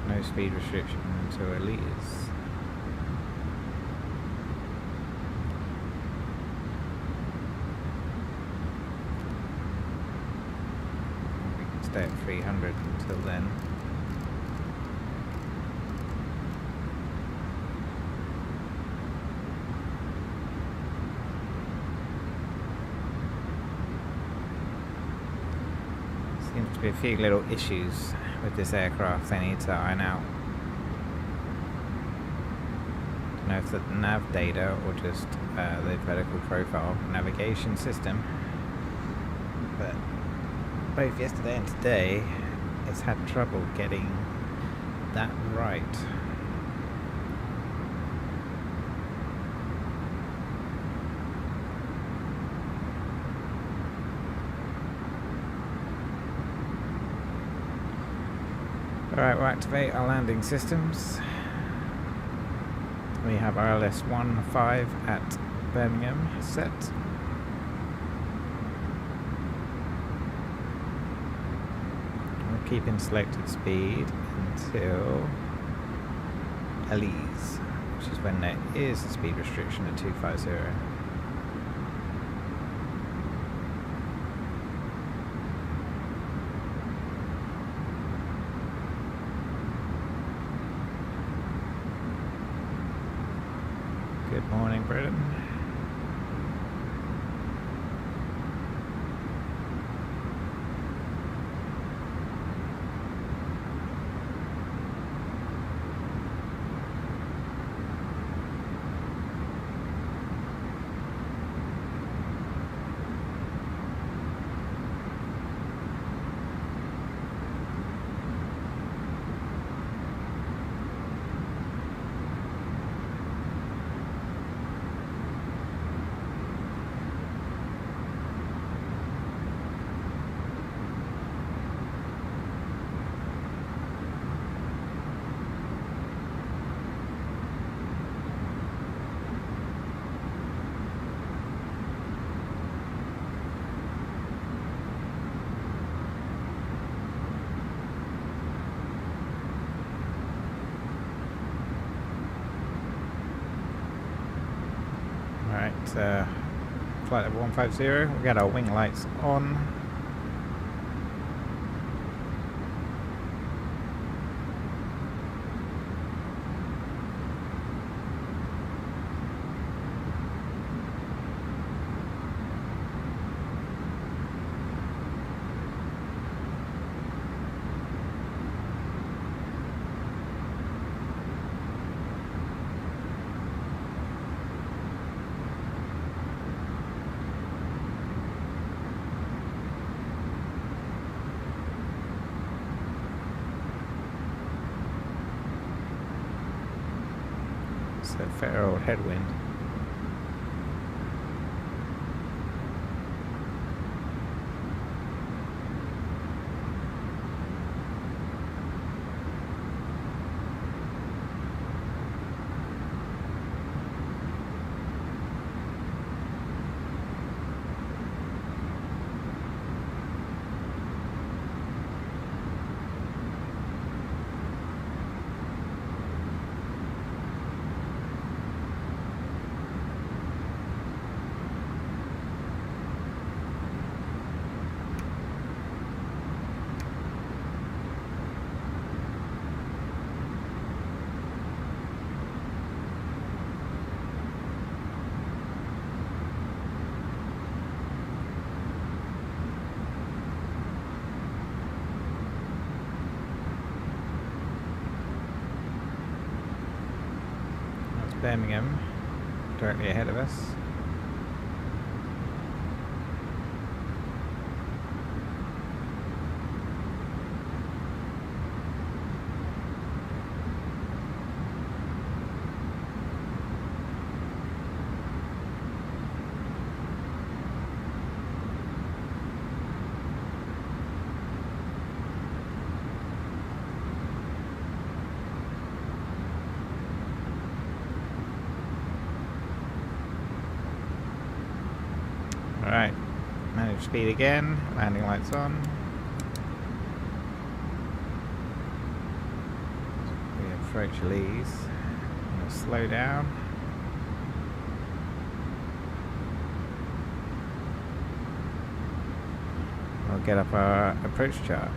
No speed restriction until Elias. We can stay at 300 until then. Seems to be a few little issues with this aircraft they need to iron out. Don't know if it's the nav data or just the vertical profile navigation system, but both yesterday and today it's had trouble getting that right. Alright, we'll activate our landing systems. We have ILS 15 at Birmingham set. We'll keep in selected speed until Elias, which is when there is a speed restriction at 250. Good morning, Britain. Flight level 150, we got our wing lights on. It's a fair old headwind. Birmingham, directly ahead of us. Alright, manage speed again, landing lights on. We approach Lee's. We'll slow down. We'll get up our approach chart.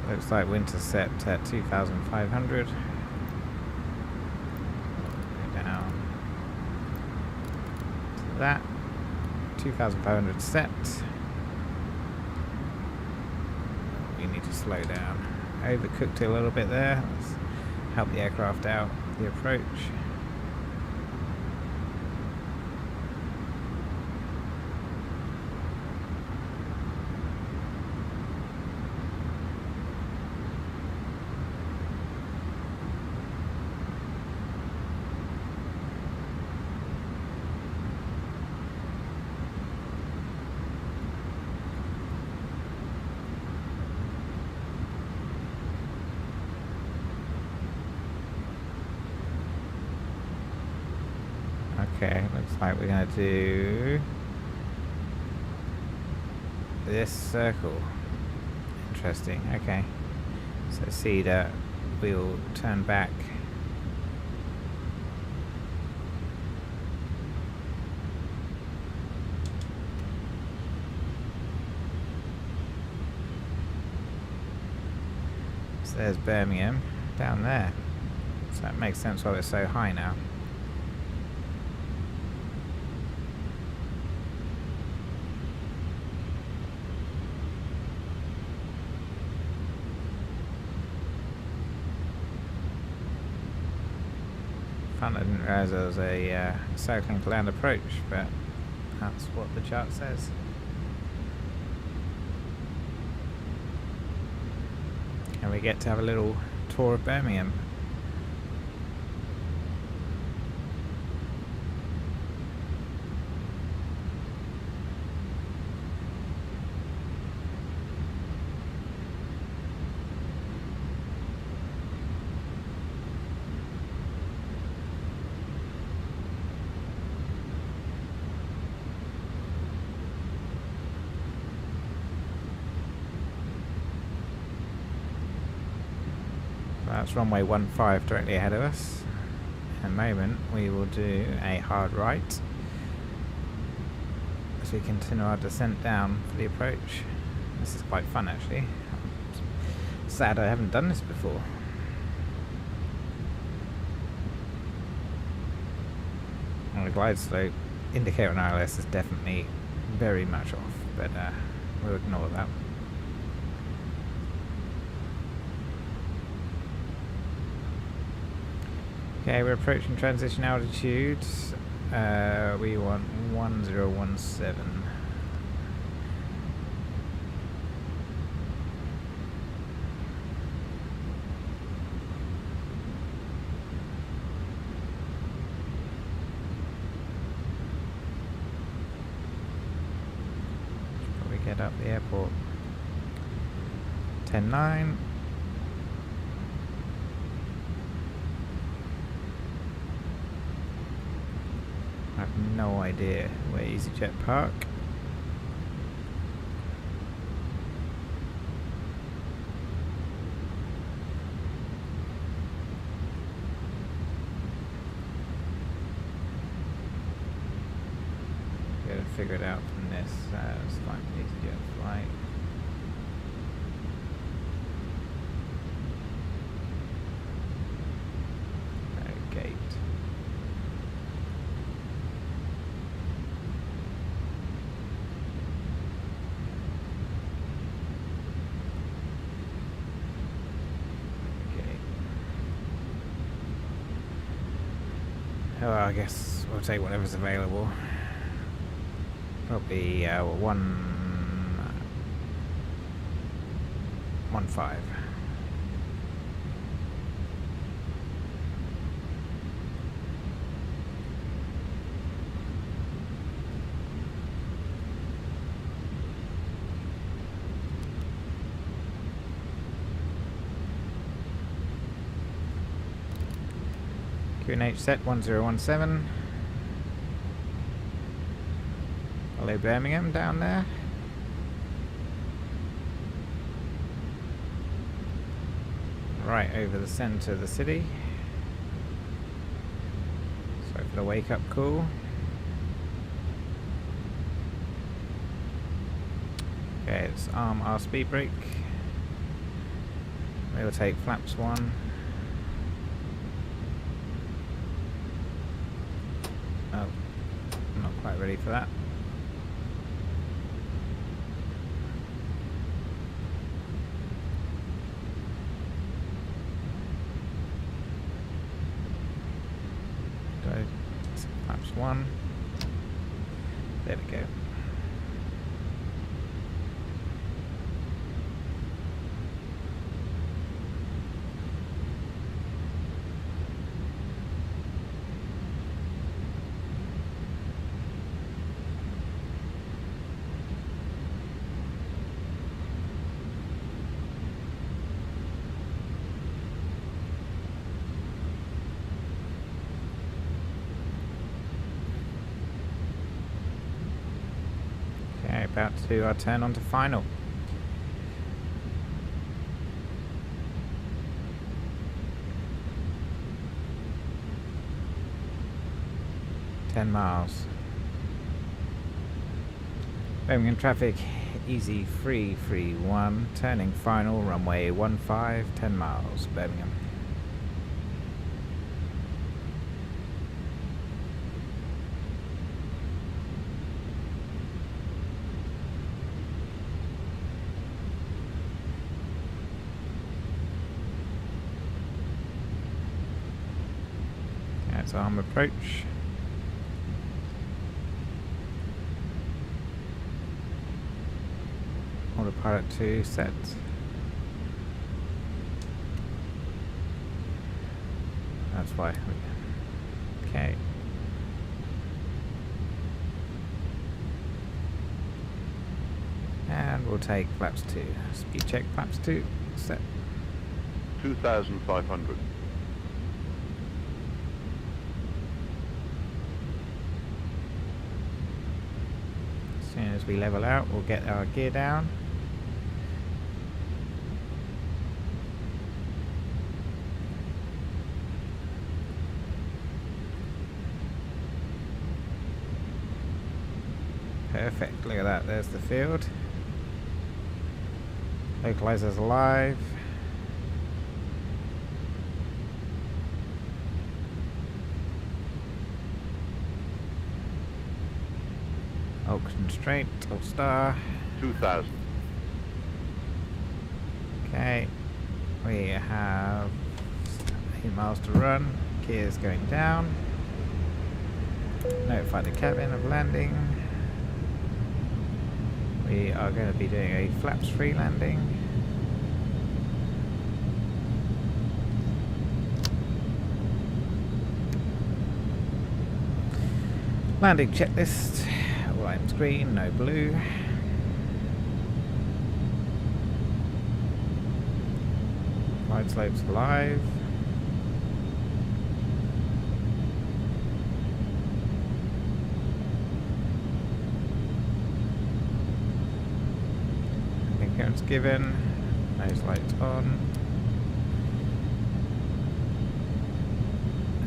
So looks like wind intercept at 2,500. That 2,500 set. We need to slow down. Overcooked it a little bit there. Let's help the aircraft out. The approach. Okay, looks like we're going to do this circle. Interesting, okay. So see that we'll turn back. So there's Birmingham down there. So that makes sense why we're so high now. Fun, I didn't realise there was a cycling to land approach, but that's what the chart says. And we get to have a little tour of Birmingham. That's runway 15 directly ahead of us. In a moment we will do a hard right as we continue our descent down for the approach. This is quite fun actually. Sad I haven't done this before. And the glide slope indicator on ILS is definitely very much off, but we'll ignore that. Okay, we're approaching transition altitude. We want 1017. head up the airport. 10-9. I have no idea where Easyjet park. Gotta figure it out from this. Let's find an Easyjet flight. Gate. Oh, I guess we'll take whatever's available. Probably 115. QNH set 1017. Hello Birmingham down there. Right over the centre of the city. Sorry for the wake up call. Okay, it's arm our speed brake. We'll take flaps 1. Oh, I'm not quite ready for that. Flaps 1. There we go. Okay, about to do our turn on to final. miles. Birmingham traffic, easy 331, turning final, runway 15, 10 miles, Birmingham. That's arm approach. Autopilot 2 set. That's why. Okay. And we'll take flaps 2. Speed check flaps 2 set. 2,500. As soon as we level out, we'll get our gear down. Perfect, look at that, there's the field. Localizer's alive. Alt constraint, alt star. 2,000. Okay, we have 8 miles to run. Gear's going down. Notify the cabin of landing. We are going to be doing a flaps free landing. Landing checklist. All items green, no blue. Glide slopes alive. Clearance given. Nose lights on.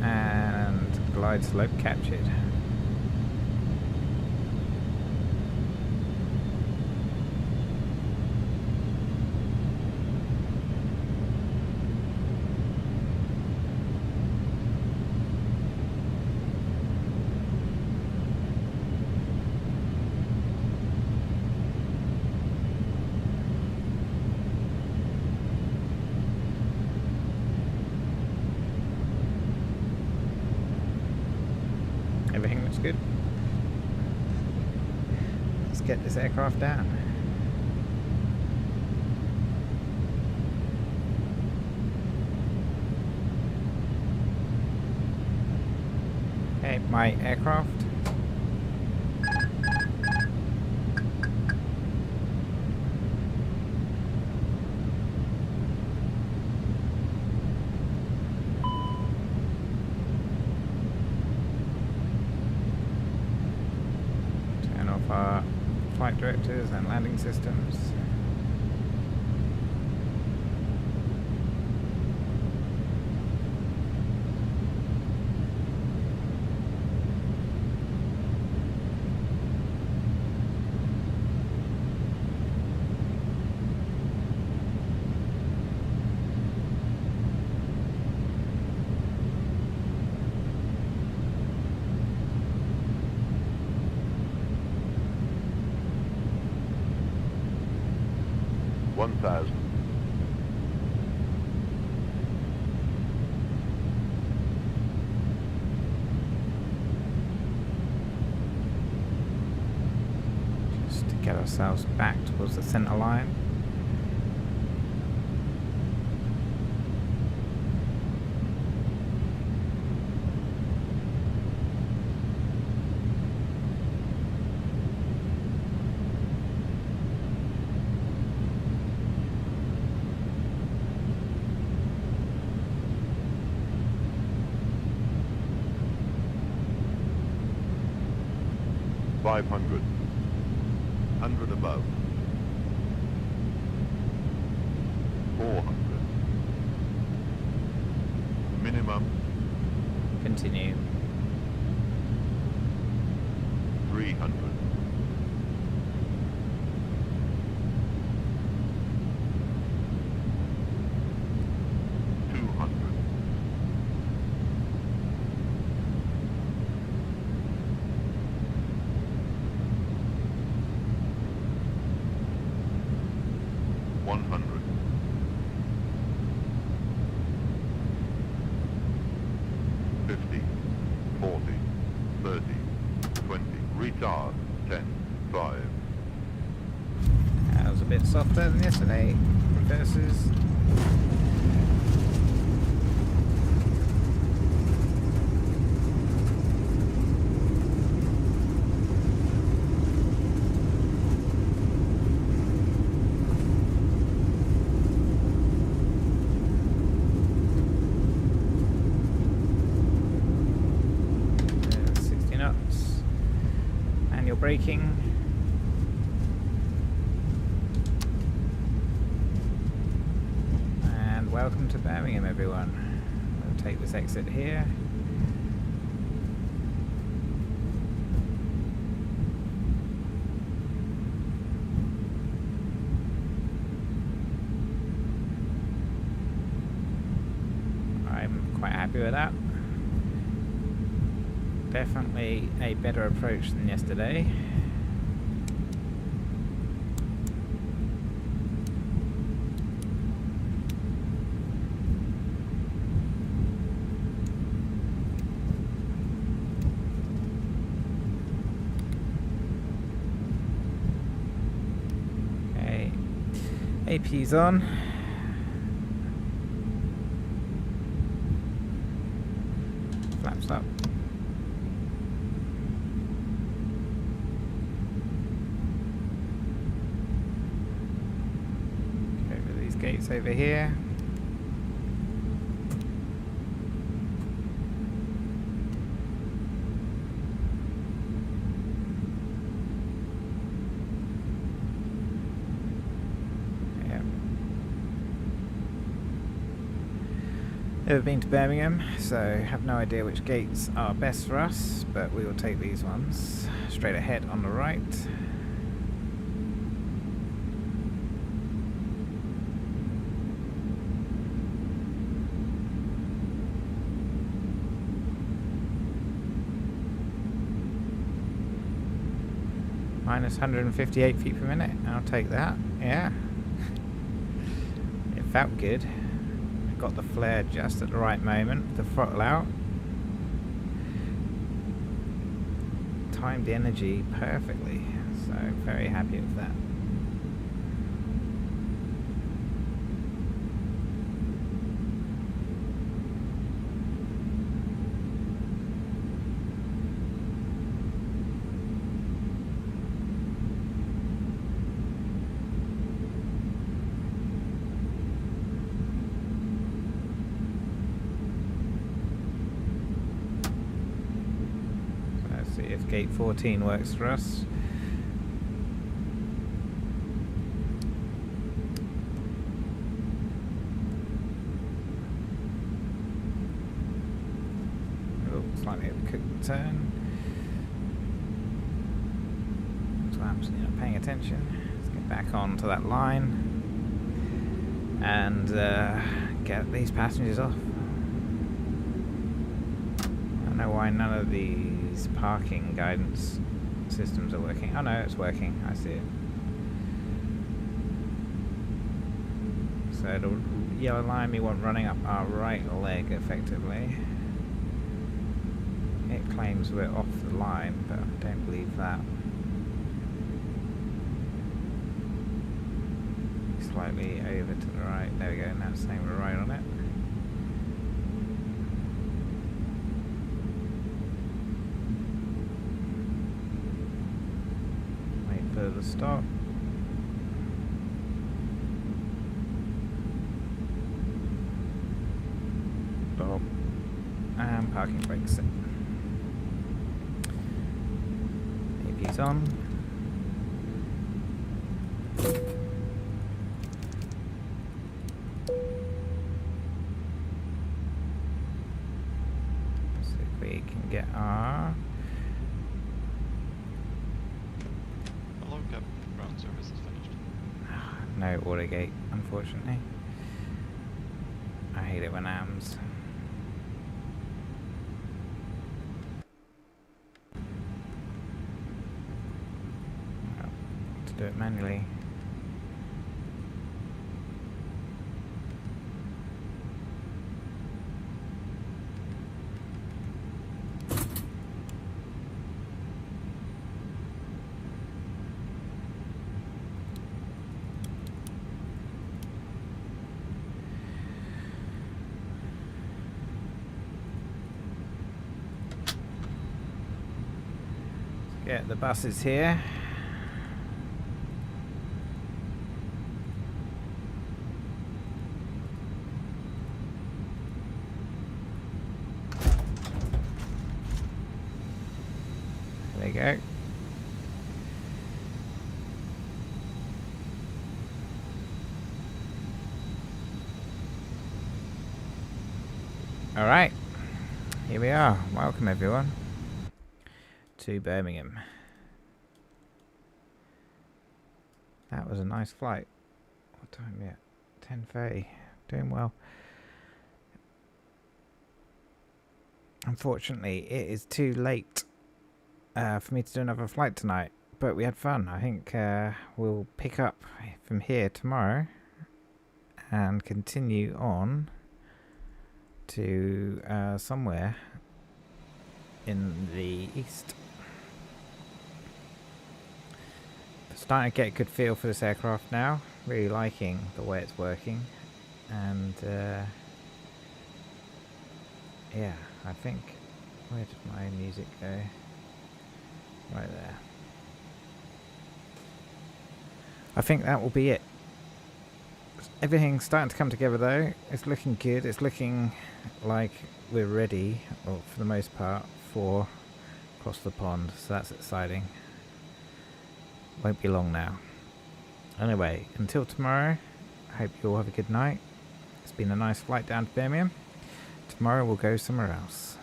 And glide slope captured. Everything looks good. Let's get this aircraft down. Okay, my aircraft. Our flight directors and landing systems. Just to get ourselves back towards the center line. $500. 100 above. 400. Minimum. Continue. 300. 200. 100. 50, 40, 30, 20, retard, 10, 5. That was a bit softer than yesterday. Reverses. Braking. And welcome to Birmingham, everyone. We'll take this exit here. I'm quite happy with that. Definitely a better approach than yesterday. Okay, AP's on. Flaps up. Gates over here. Never been to Birmingham, so have no idea which gates are best for us, but we will take these ones. Straight ahead on the right. Minus 158 feet per minute. I'll take that. Yeah. It felt good. Got the flare just at the right moment. The throttle out. Timed the energy perfectly. So very happy with that. See if gate 14 works for us. Oh, slightly overcooked turn. So I'm not paying attention. Let's get back onto that line and get these passengers off. I don't know why none of these parking guidance systems are working. Oh no, it's working. I see it. So the yellow line we want running up our right leg effectively. It claims we're off the line, but I don't believe that. Slightly over to the right. There we go. Now it's saying we're right on it. The stop. Stop. And parking brakes set. AP's on. Let's see if we can get our service is finished. no auto gate, unfortunately. I hate it when AMS. Well, to do it manually. Yeah, the bus is here. There you go. All right, here we are. Welcome everyone to Birmingham. That was a nice flight. What time yet? 10:30. Doing well. Unfortunately, it is too late for me to do another flight tonight, but we had fun. I think we'll pick up from here tomorrow and continue on to somewhere in the east. Starting to get a good feel for this aircraft now. Really liking the way it's working, and yeah, I think, where did my music go? Right there. I think that will be it. Everything's starting to come together though. It's looking good. It's looking like we're ready, well, for the most part, for across the pond, so that's exciting. Won't be long now. Anyway, until tomorrow, I hope you all have a good night. It's been a nice flight down to Birmingham. Tomorrow we'll go somewhere else.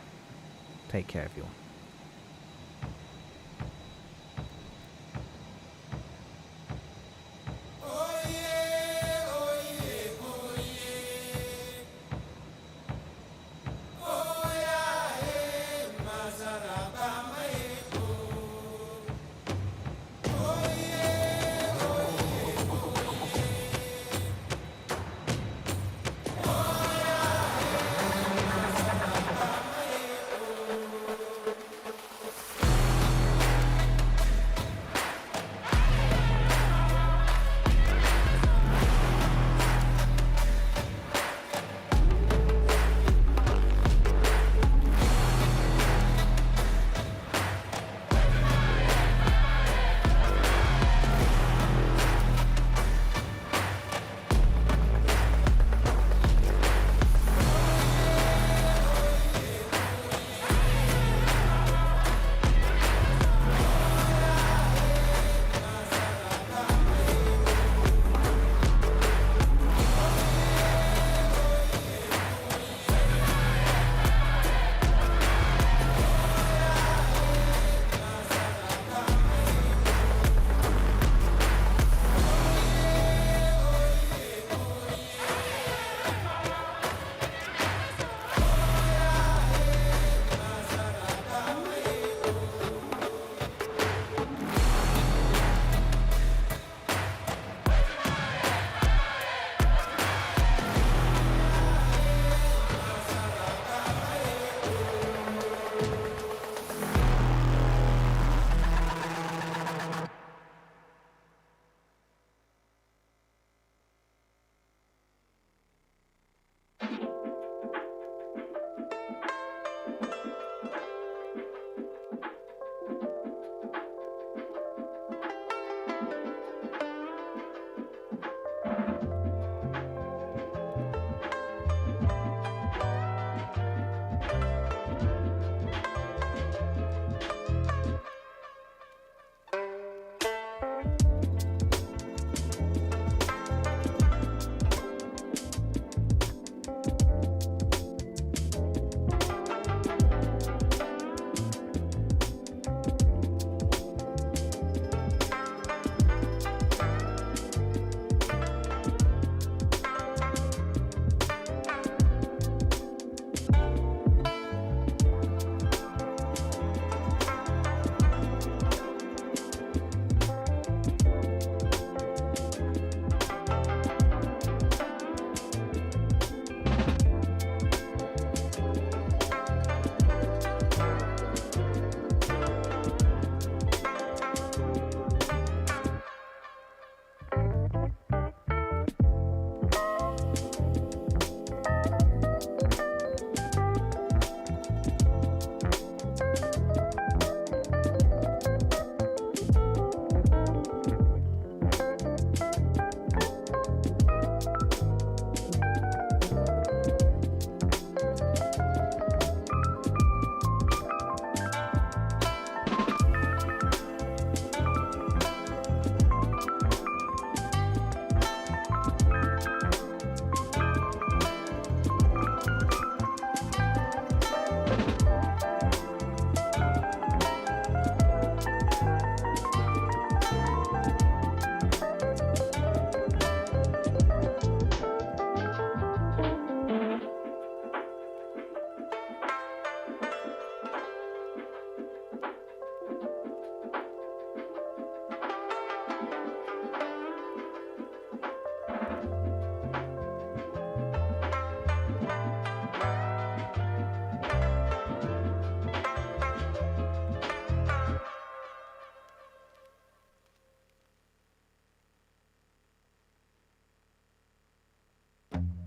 Take care, everyone.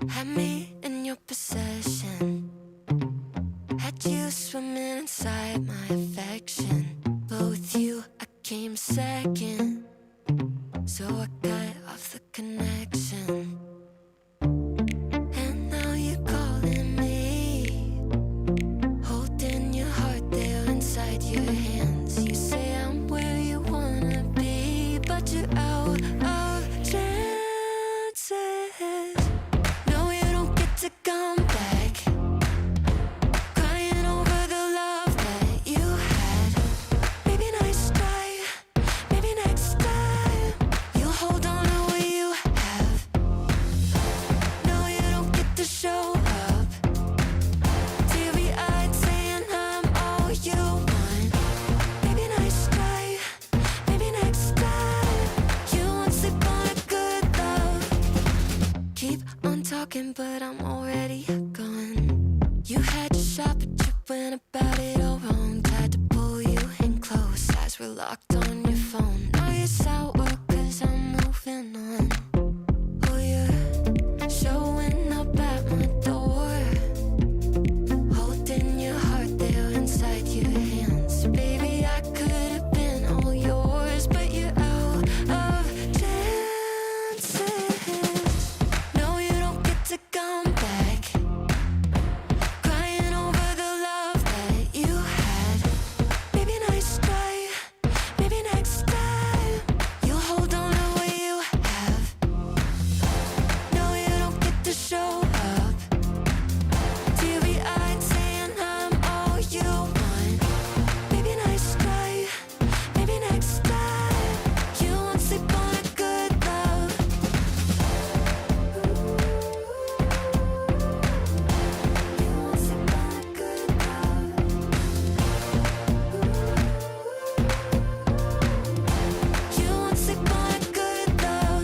Had me in your possession, had you swimming inside my affection. But with you I came second, so I cut off the connection. And now you're calling me, holding your heart there inside your hands. You say I'm where you wanna be, but you're out of chances. No, you don't get to come back. talking, but I'm already gone. You had your shot, but you went about it all wrong. Tried to pull you in close, eyes were locked on your phone. Now you're sour, cause I'm moving on. Oh, you're showing up at my door, holding your heart there inside your hands. Baby, I could have been all yours, but you're out of chances. No, you don't get to come back, crying over the love that you had. Maybe nice try, maybe next time you'll hold on to what you have. No, you don't get to show up, teary-eyed saying I'm all you want. Maybe nice try, maybe next time you won't sleep on a good love. You won't sleep on a good love. You won't sleep on a good love.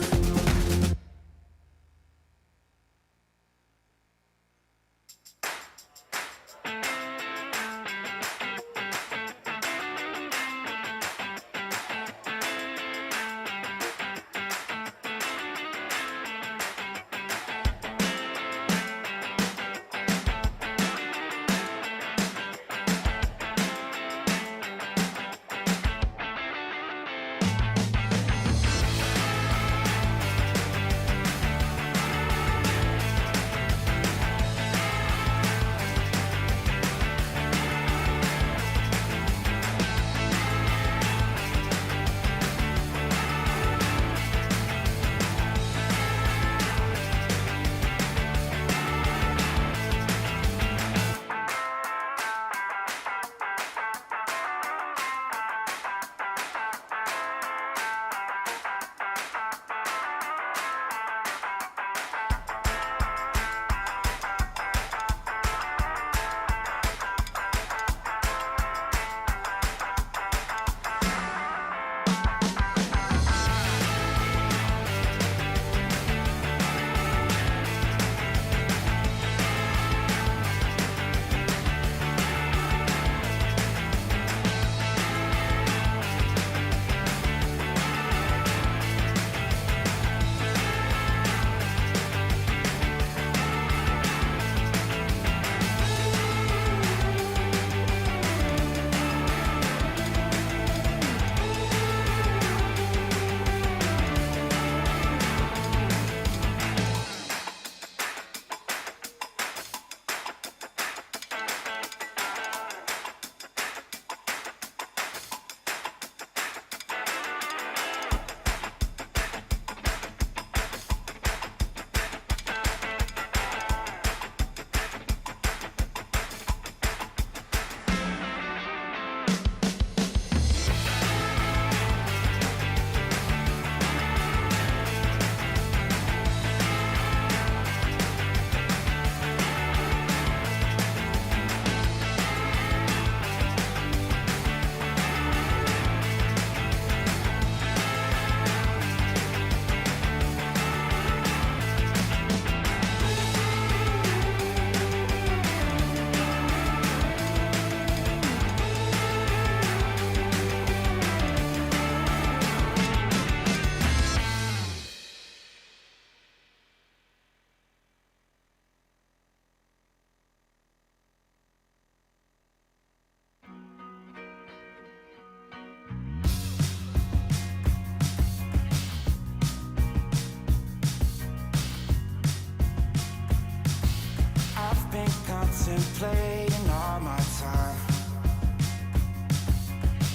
I've been contemplating all my time.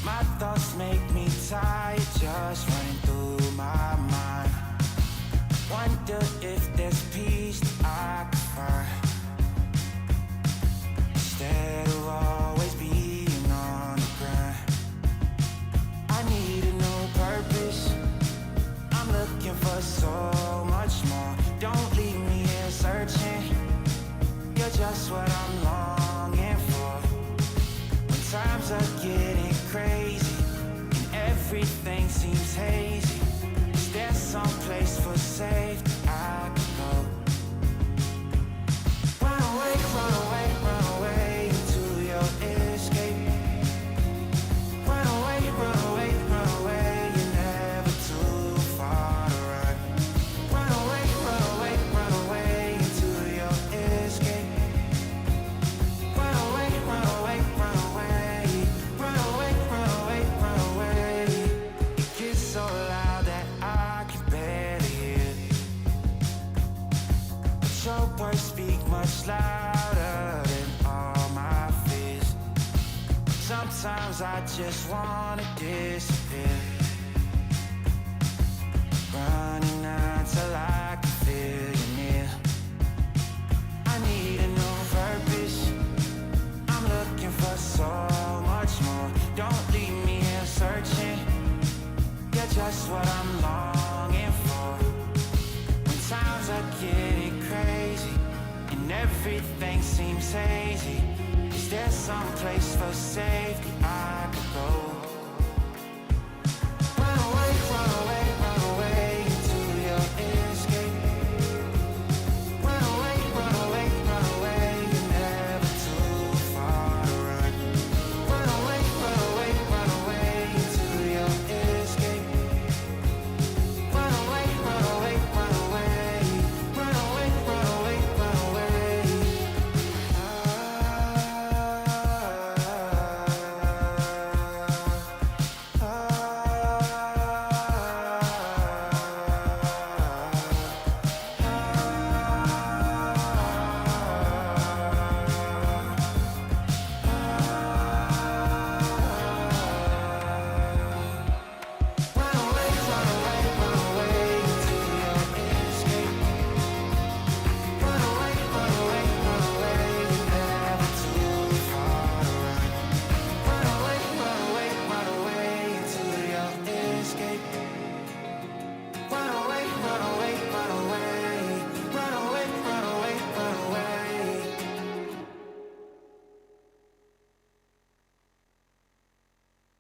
My thoughts make me tired, just running through my mind. Wonder if there's peace that I could find, instead of always being on the grind. I need a new purpose, I'm looking for so much more. Don't leave me here searching, you're just what I'm longing for. When times are getting crazy and everything seems hazy, is there some place for safety I could go? words speak much louder than all my fears. Sometimes I just wanna disappear, running until I can feel you near. I need a new purpose, I'm looking for so much more. Don't leave me here searching, you're just what I'm longing for. When times are getting crazy and everything seems hazy, is there some place for safety I could go?